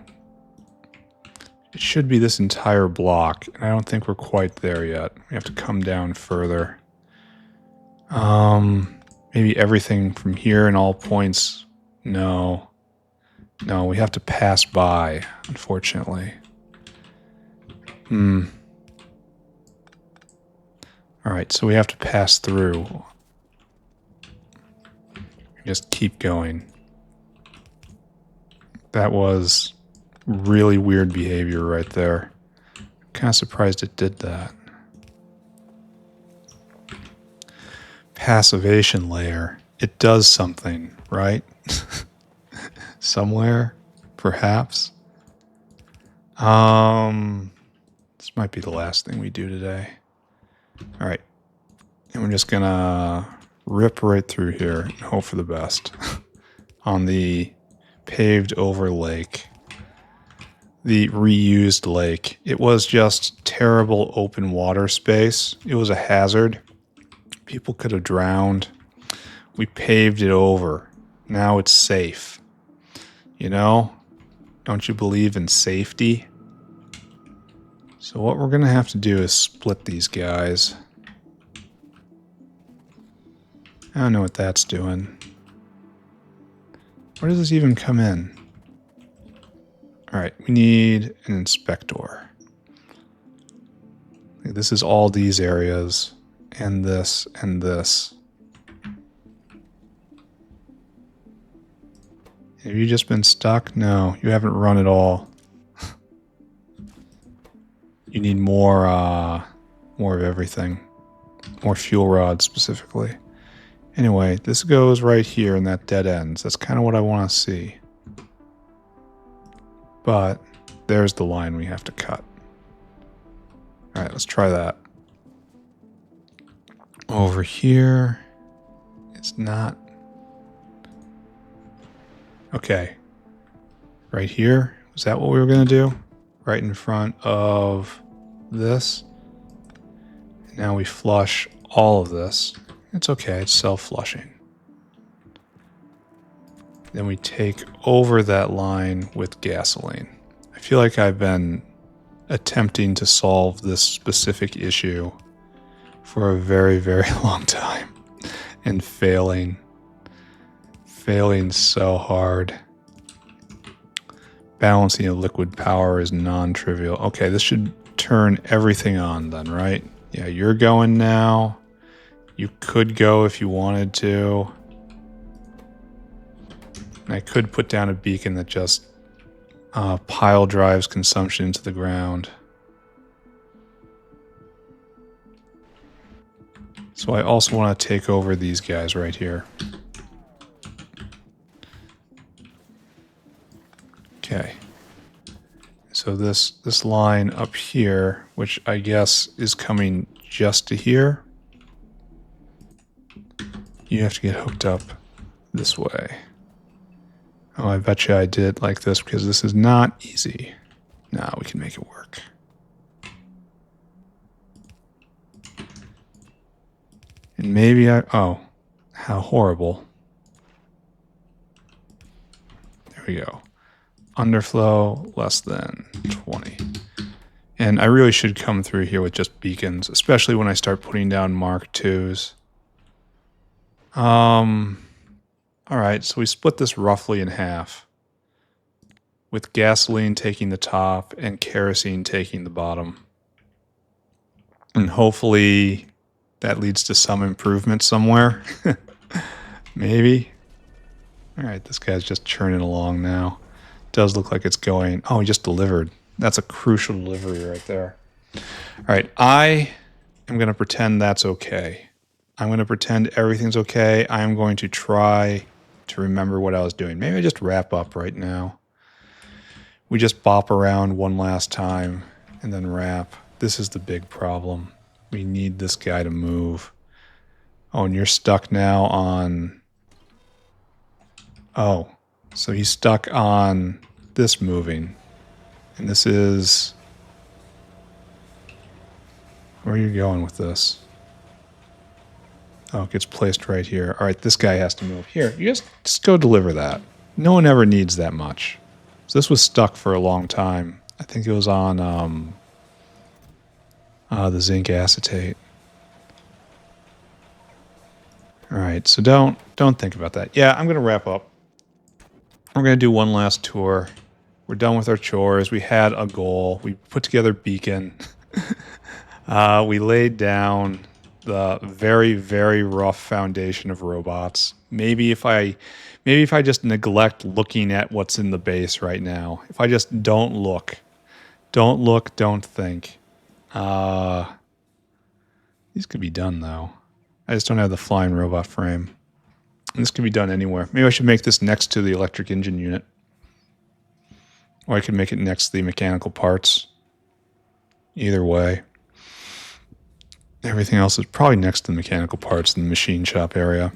Speaker 1: it should be this entire block, and I don't think we're quite there yet. We have to come down further. Maybe everything from here and all points. No, we have to pass by, unfortunately. All right, so we have to pass through. Just keep going. That was really weird behavior right there. Kind of surprised it did that. passivation layer, it does something, right? Somewhere, perhaps. This might be the last thing we do today. All right. And we're just going to rip right through here and hope for the best. On the paved over lake, the reused lake, it was just terrible open water space. It was a hazard. People could have drowned. We paved it over. Now it's safe. You know? Don't you believe in safety? So what we're going to have to do is split these guys. I don't know what that's doing. Where does this even come in? Alright, we need an inspector. This is all these areas, and this, and this. Have you just been stuck? No, you haven't run at all. You need more of everything. More fuel rods, specifically. Anyway, this goes right here in that dead ends. That's kind of what I want to see. But there's the line we have to cut. Alright, let's try that. Over here, it's not. Okay. Right here, is that what we were going to do? Right in front of this. And now we flush all of this. It's okay, it's self-flushing. Then we take over that line with gasoline. I feel like I've been attempting to solve this specific issue for a very, very long time. And failing. Failing so hard. Balancing of liquid power is non-trivial. Okay, this should turn everything on then, right? Yeah, you're going now. You could go if you wanted to. And I could put down a beacon that just pile drives consumption into the ground. So I also want to take over these guys right here. Okay. So this line up here, which I guess is coming just to here, you have to get hooked up this way. Oh, I bet you I did it like this because this is not easy. No, we can make it work. And maybe oh, how horrible. There we go. Underflow less than 20. And I really should come through here with just beacons, especially when I start putting down Mark IIs. Alright, so we split this roughly in half, with gasoline taking the top and kerosene taking the bottom. And hopefully that leads to some improvement somewhere. Maybe. Alright, this guy's just churning along now. Does look like it's going. Oh, he just delivered. That's a crucial delivery right there. Alright, I am going to pretend that's okay. I'm going to pretend everything's okay. I'm going to try to remember what I was doing. Maybe I just wrap up right now. We just bop around one last time and then wrap. This is the big problem. We need this guy to move. Oh, and you're stuck now on... Oh, so he's stuck on this moving. And this is... Where are you going with this? Oh, it gets placed right here. All right, this guy has to move. Here, you just go deliver that. No one ever needs that much. So this was stuck for a long time. I think it was on the zinc acetate. All right, so don't think about that. Yeah, I'm going to wrap up. We're going to do one last tour. We're done with our chores. We had a goal. We put together beacon. We laid down the very, very rough foundation of robots. Maybe if I just neglect looking at what's in the base right now, if I just don't look, don't think. These could be done though. I just don't have the flying robot frame. And this can be done anywhere. Maybe I should make this next to the electric engine unit. Or I could make it next to the mechanical parts. Either way. Everything else is probably next to the mechanical parts in the machine shop area.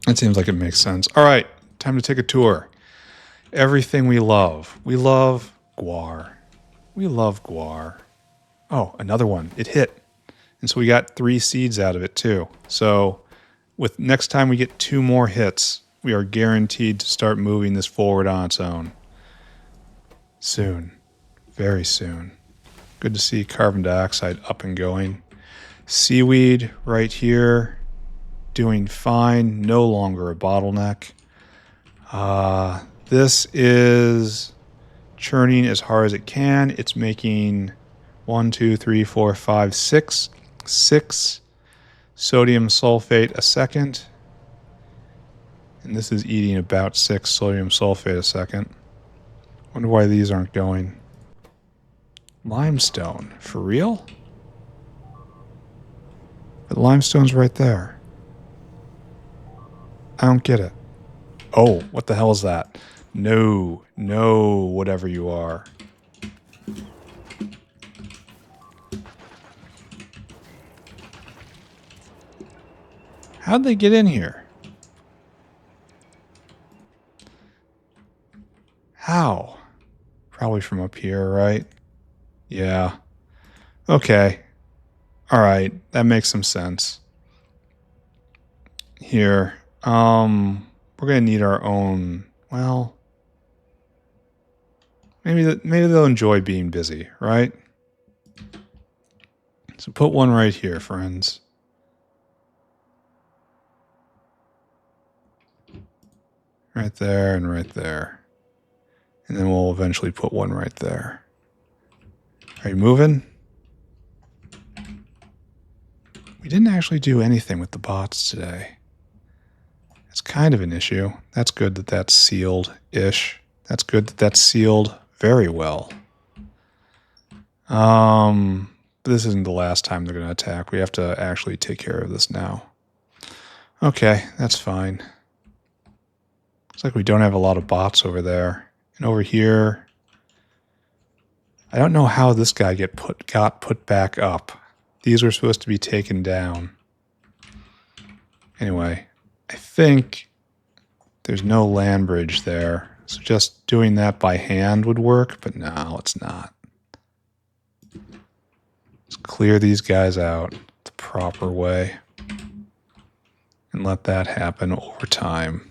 Speaker 1: That seems like it makes sense. All right, time to take a tour. Everything we love. We love guar. We love guar. Oh, another one. It hit. And so we got 3 seeds out of it too. So with next time we get 2 more hits, we are guaranteed to start moving this forward on its own. Soon. Very soon. Good to see carbon dioxide up and going. Seaweed right here. Doing fine. No longer a bottleneck. This is churning as hard as it can. It's making 1, 2, 3, 4, 5, 6 sodium sulfate a second. And this is eating about 6 sodium sulfate a second. Wonder why these aren't going. Limestone. For real? But limestone's right there. I don't get it. Oh, what the hell is that? No, whatever you are. How'd they get in here? How? Probably from up here, right? Yeah. Okay. All right. That makes some sense. Here. We're going to need our own, well, maybe they'll enjoy being busy, right? So put one right here, friends. Right there and right there. And then we'll eventually put one right there. Are you moving? We didn't actually do anything with the bots today. It's kind of an issue. That's good that that's sealed-ish. That's good that that's sealed very well. But this isn't the last time they're going to attack. We have to actually take care of this now. Okay, that's fine. Looks like we don't have a lot of bots over there. And over here, I don't know how this guy got put back up. These were supposed to be taken down. Anyway, I think there's no land bridge there. So just doing that by hand would work, but no, it's not. Let's clear these guys out the proper way and let that happen over time.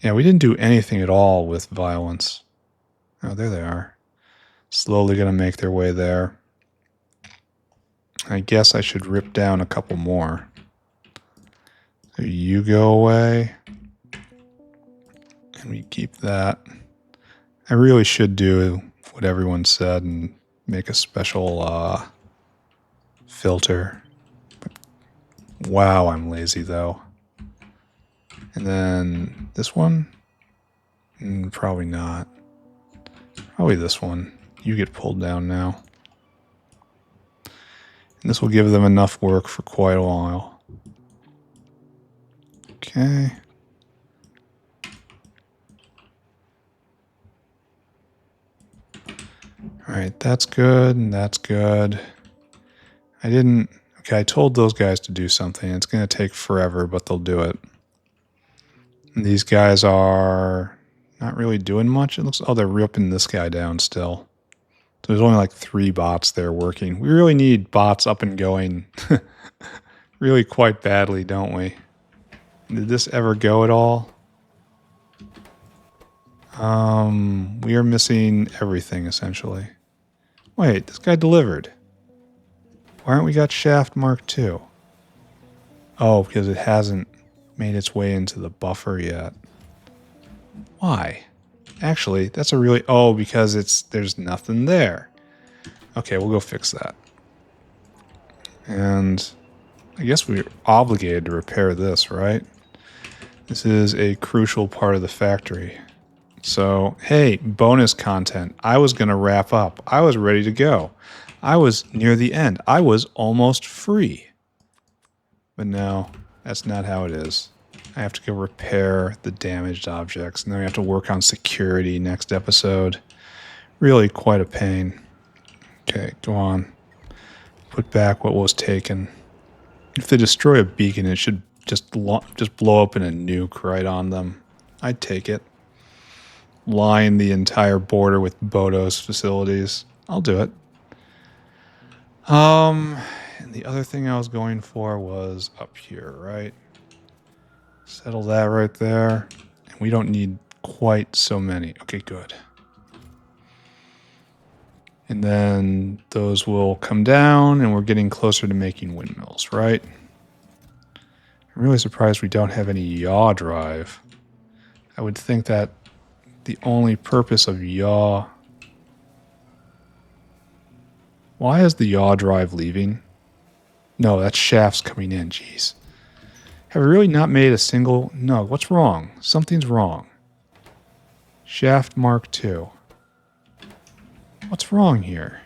Speaker 1: Yeah, we didn't do anything at all with violence. Oh, there they are. Slowly going to make their way there. I guess I should rip down a couple more. So you go away. And we keep that. I really should do what everyone said and make a special filter. But, wow, I'm lazy though. And then this one? Probably not. Probably this one. You get pulled down now. And this will give them enough work for quite a while. Okay. Alright, that's good, and that's good. Okay, I told those guys to do something. It's going to take forever, but they'll do it. And these guys are not really doing much. It looks, oh, they're ripping this guy down still. So there's only like 3 bots there working. We really need bots up and going really quite badly, don't we? Did this ever go at all? We are missing everything, essentially. Wait, this guy delivered. Why aren't we got shaft mark 2? Oh, because it hasn't made its way into the buffer yet. Why? Actually, that's a really... Oh, because there's nothing there. Okay, we'll go fix that. And I guess we're obligated to repair this, right? This is a crucial part of the factory. So, hey, bonus content. I was going to wrap up. I was ready to go. I was near the end. I was almost free. But no, that's not how it is. I have to go repair the damaged objects, and then we have to work on security next episode. Really quite a pain. Okay, go on. Put back what was taken. If they destroy a beacon, it should just blow up in a nuke right on them. I'd take it. Line the entire border with Bodo's facilities. I'll do it. And the other thing I was going for was up here, right? Settle that right there. And we don't need quite so many. Okay, good. And then those will come down, and we're getting closer to making windmills, right? I'm really surprised we don't have any yaw drive. I would think that the only purpose of yaw... Why is the yaw drive leaving? No, that's shafts coming in, jeez. Have we really not made a single... No, what's wrong? Something's wrong. Shaft Mark II. What's wrong here?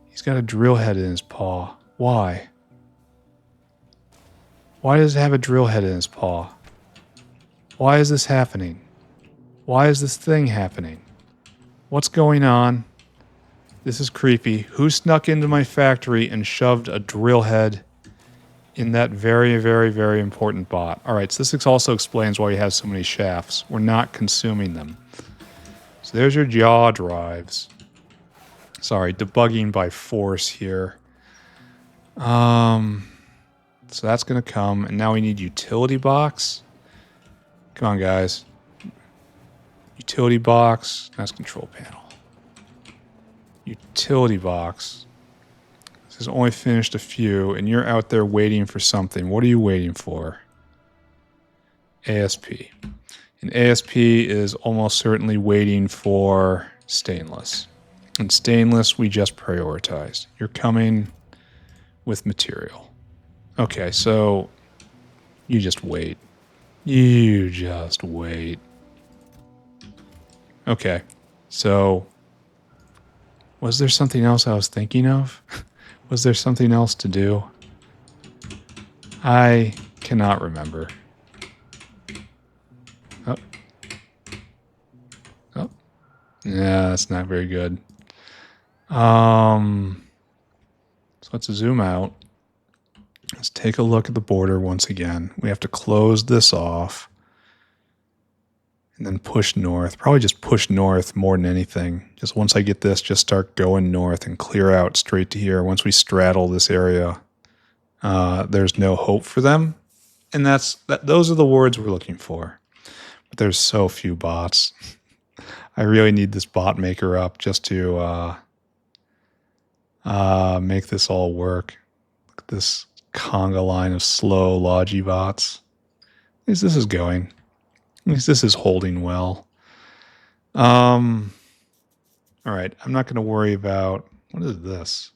Speaker 1: He's got a drill head in his paw. Why? Why does it have a drill head in his paw? Why is this happening? Why is this thing happening? What's going on? This is creepy. Who snuck into my factory and shoved a drill head in that very, very, very important bot? Alright, so this also explains why you have so many shafts. We're not consuming them. So there's your jaw drives. Sorry, debugging by force here. So that's going to come. And now we need utility box. Come on, guys. Utility box. That's control panel. Utility box. This has only finished a few, and you're out there waiting for something. What are you waiting for? ASP. And ASP is almost certainly waiting for stainless. And stainless, we just prioritized. You're coming with material. Okay, so you just wait. You just wait. Okay, so was there something else I was thinking of? Was there something else to do? I cannot remember. Oh. Oh. Yeah, that's not very good. So let's zoom out. Let's take a look at the border once again. We have to close this off. And then push north. Probably just push north more than anything. Just once I get this, just start going north and clear out straight to here. Once we straddle this area, there's no hope for them. And those are the words we're looking for. But there's so few bots. I really need this bot maker up just to make this all work. Look at this conga line of slow logi bots. At least this is going. At least this is holding well. All right, I'm not going to worry about... What is this?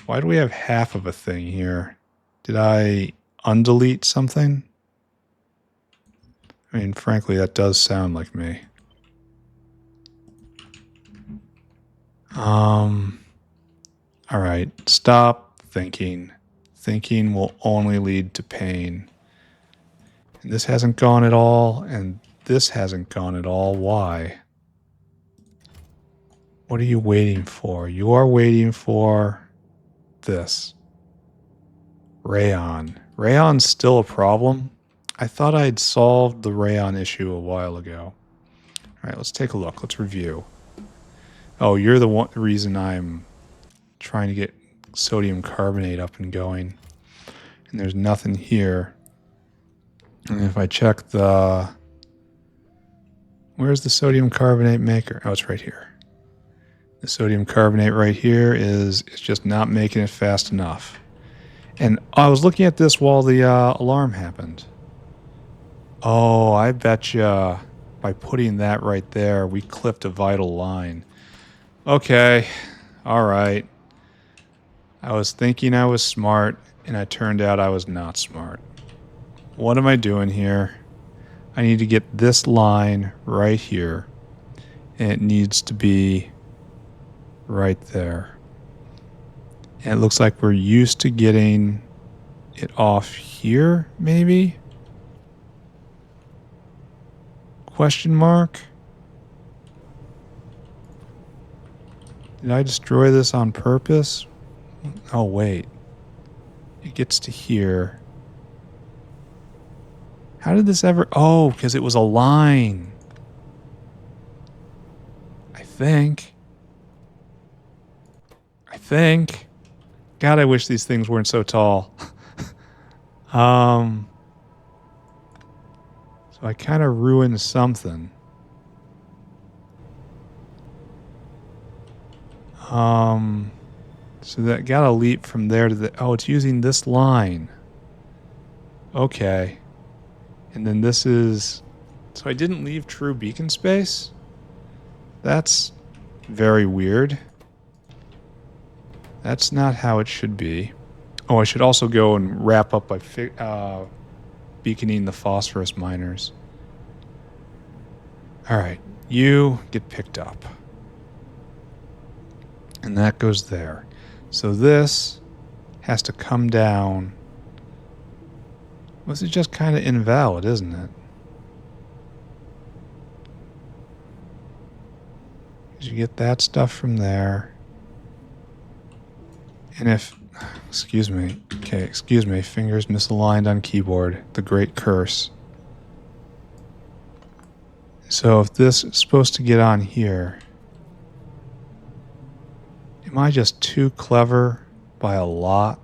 Speaker 1: Why do we have half of a thing here? Did I undelete something? I mean, frankly, that does sound like me. All right, stop thinking. Thinking will only lead to pain. And this hasn't gone at all, and this hasn't gone at all. Why? What are you waiting for? You are waiting for this. Rayon. Rayon's still a problem. I thought I'd solved the rayon issue a while ago. All right, let's take a look. Let's review. Oh, you're the reason I'm trying to get sodium carbonate up and going. And there's nothing here. And if I check the... Where's the sodium carbonate maker? Oh, it's right here. The sodium carbonate right here it's just not making it fast enough. And I was looking at this while the alarm happened. Oh, I betcha by putting that right there, we clipped a vital line. Okay, all right. I was thinking I was smart, and it turned out I was not smart. What am I doing here? I need to get this line right here, and it needs to be right there. And it looks like we're used to getting it off here, maybe? Question mark? Did I destroy this on purpose? Oh, wait. It gets to here. How did this ever... Oh, because it was a line. I think. God, I wish these things weren't so tall. So I kind of ruined something. So that got a leap from there to the... Oh, it's using this line. Okay. And then this is... So I didn't leave true beacon space? That's very weird. That's not how it should be. Oh, I should also go and wrap up by beaconing the phosphorus miners. Alright, you get picked up. And that goes there. So this has to come down. This is just kind of invalid, isn't it? Because you get that stuff from there. And if... Excuse me. Okay, excuse me. Fingers misaligned on keyboard. The great curse. So if this is supposed to get on here... Am I just too clever by a lot?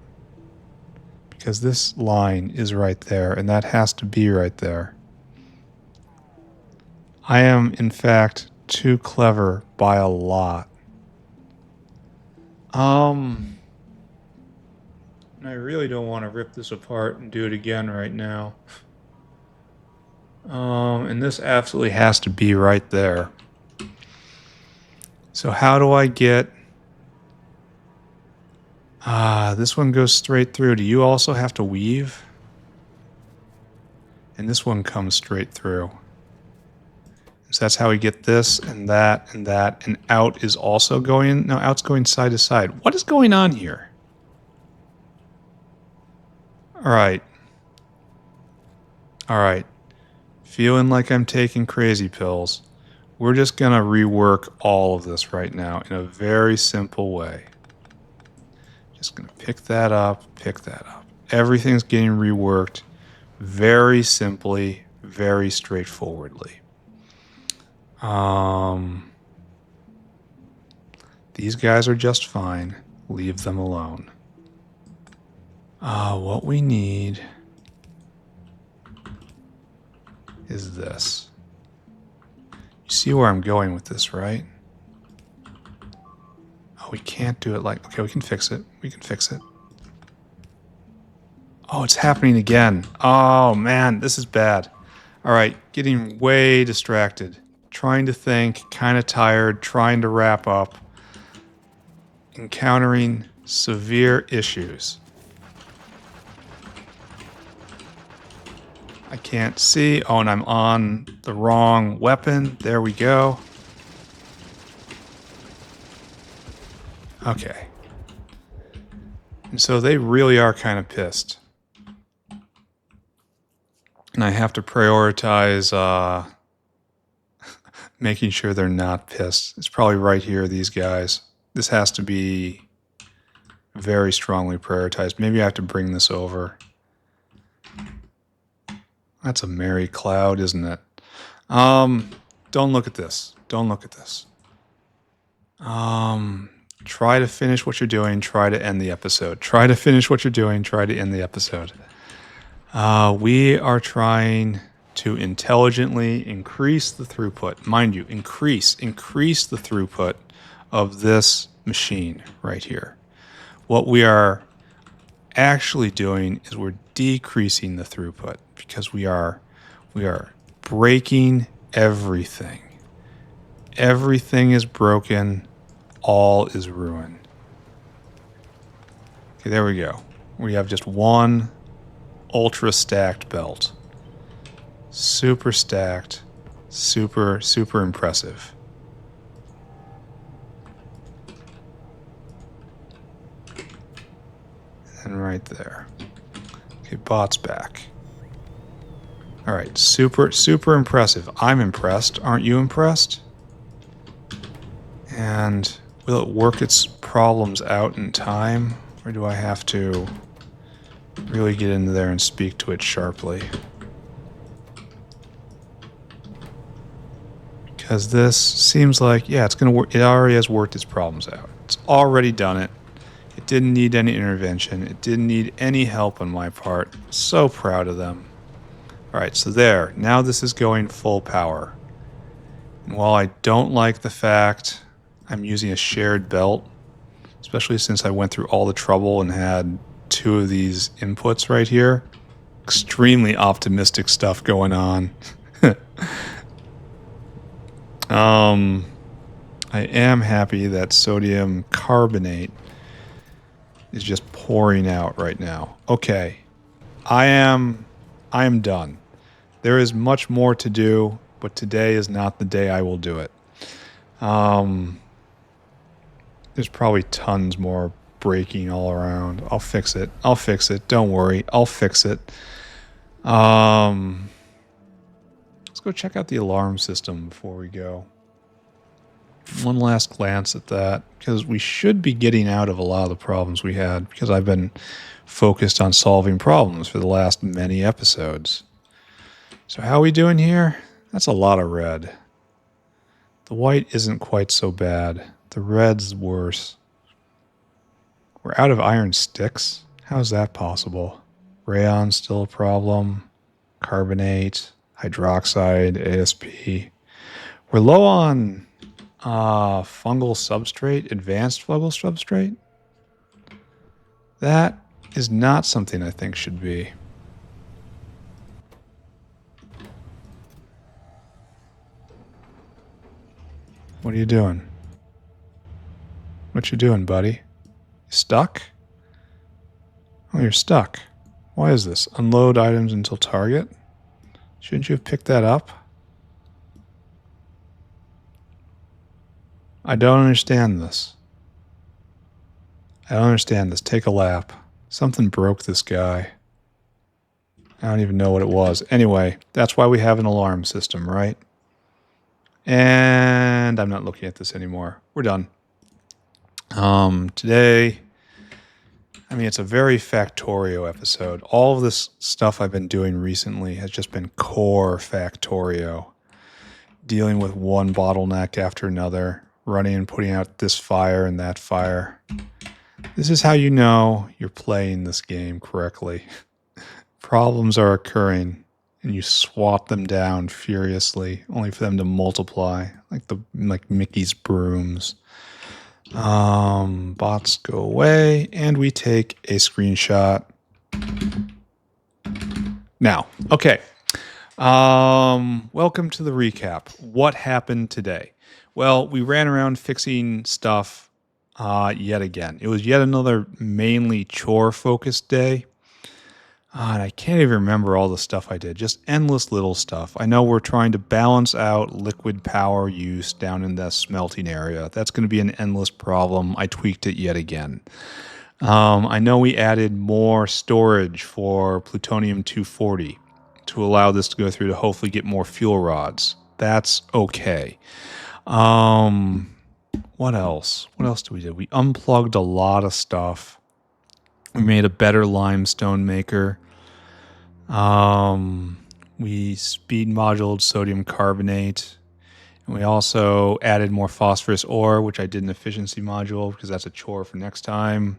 Speaker 1: Because this line is right there, and that has to be right there. I am, in fact, too clever by a lot. I really don't want to rip this apart and do it again right now. And this absolutely has to be right there. So how do I get... this one goes straight through. Do you also have to weave? And this one comes straight through. So that's how we get this and that and that. And out is also going... No, out's going side to side. What is going on here? Alright. Alright. Feeling like I'm taking crazy pills. We're just going to rework all of this right now in a very simple way. Just going to pick that up, pick that up. Everything's getting reworked very simply, very straightforwardly. These guys are just fine. Leave them alone. What we need is this. You see where I'm going with this, right? Oh, we can't do it like... Okay, we can fix it. We can fix it. Oh, it's happening again. Oh, man, this is bad. All right, getting way distracted. Trying to think, kind of tired, trying to wrap up. Encountering severe issues. I can't see. Oh, and I'm on the wrong weapon. There we go. Okay. And so they really are kind of pissed. And I have to prioritize making sure they're not pissed. It's probably right here, these guys. This has to be very strongly prioritized. Maybe I have to bring this over. That's a merry cloud, isn't it? Don't look at this. Don't look at this. Try to finish what you're doing. Try to end the episode. Try to finish what you're doing. Try to end the episode. We are trying to intelligently increase the throughput. Mind you, increase the throughput of this machine right here. What we are actually doing is we're decreasing the throughput because we are breaking everything. Everything is broken. All is ruined. Okay, there we go. We have just one ultra stacked belt. Super stacked. Super, super impressive. and right there. Okay, bot's back. All right, super impressive. I'm impressed. Aren't you impressed? And will it work its problems out in time? Or do I have to really get into there and speak to it sharply? Because this seems like, yeah, it's going to work. It already has worked its problems out. It's already done it. It didn't need any intervention. It didn't need any help on my part. So proud of them. All right, so there. Now this is going full power. And while I don't like the fact I'm using a shared belt, especially since I went through all the trouble and had two of these inputs right here, extremely optimistic stuff going on. I am happy that sodium carbonate is just pouring out right now. Okay. I am done. There is much more to do, but today is not the day I will do it. There's probably tons more breaking all around. I'll fix it. Don't worry. I'll fix it. Let's go check out the alarm system before we go. One last glance at that, because we should be getting out of a lot of the problems we had, because I've been focused on solving problems for the last many episodes. So how are we doing here? That's a lot of red. The white isn't quite so bad. The red's worse. We're out of iron sticks? How is that possible? Rayon's still a problem. Carbonate, hydroxide, ASP. We're low on fungal substrate, advanced fungal substrate. That is not something I think should be. What are you doing? What you doing, buddy? You stuck? Oh, you're stuck. Why is this? Unload items until target? Shouldn't you have picked that up? I don't understand this. Take a lap. Something broke this guy. I don't even know what it was. Anyway, that's why we have an alarm system, right? And I'm not looking at this anymore. We're done. Today, I mean, it's a very Factorio episode. All of this stuff I've been doing recently has just been core Factorio. Dealing with one bottleneck after another, running and putting out this fire and that fire. This is how you know you're playing this game correctly. Problems are occurring, and you swat them down furiously, only for them to multiply, like Mickey's brooms. Bots go away, and we take a screenshot. Now, okay. Welcome to the recap. What happened today? Well, we ran around fixing stuff yet again. It was yet another mainly chore-focused day. And I can't even remember all the stuff I did. Just endless little stuff. I know we're trying to balance out liquid power use down in the smelting area. That's going to be an endless problem. I tweaked it yet again. I know we added more storage for plutonium-240 to allow this to go through to hopefully get more fuel rods. That's okay. What else? What else did we do? We unplugged a lot of stuff. We made a better limestone maker. We speed moduled sodium carbonate. And we also added more phosphorus ore, which I did an efficiency module because that's a chore for next time.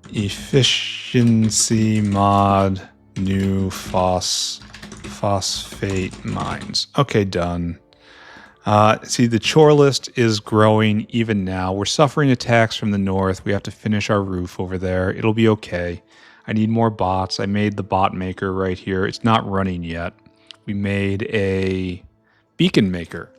Speaker 1: Efficiency mod new phosphate mines. Okay, done. See, the chore list is growing even now. We're suffering attacks from the north. We have to finish our roof over there. It'll be okay. I need more bots. I made the bot maker right here. It's not running yet. We made a beacon maker.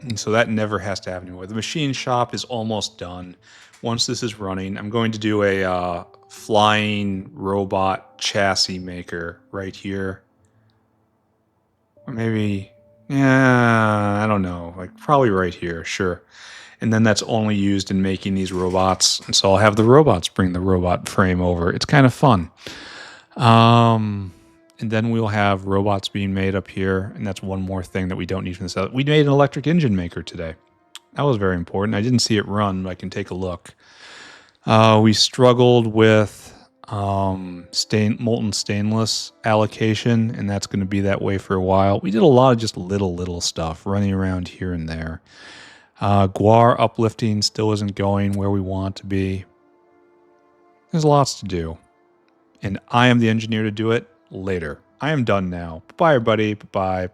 Speaker 1: And so that never has to happen anymore. The machine shop is almost done. Once this is running, I'm going to do a flying robot chassis maker right here. Or maybe... yeah, I don't know. Like probably right here, sure. And then that's only used in making these robots. And so I'll have the robots bring the robot frame over. It's kind of fun. And then we'll have robots being made up here. And that's one more thing that we don't need from this. We made an electric engine maker today. That was very important. I didn't see it run, but I can take a look. We struggled with molten stainless allocation, and that's going to be that way for a while. We did a lot of just little stuff running around here and there. Guar uplifting still isn't going where we want to be. There's lots to do. And I am the engineer to do it later. I am done now. Bye, everybody. Bye.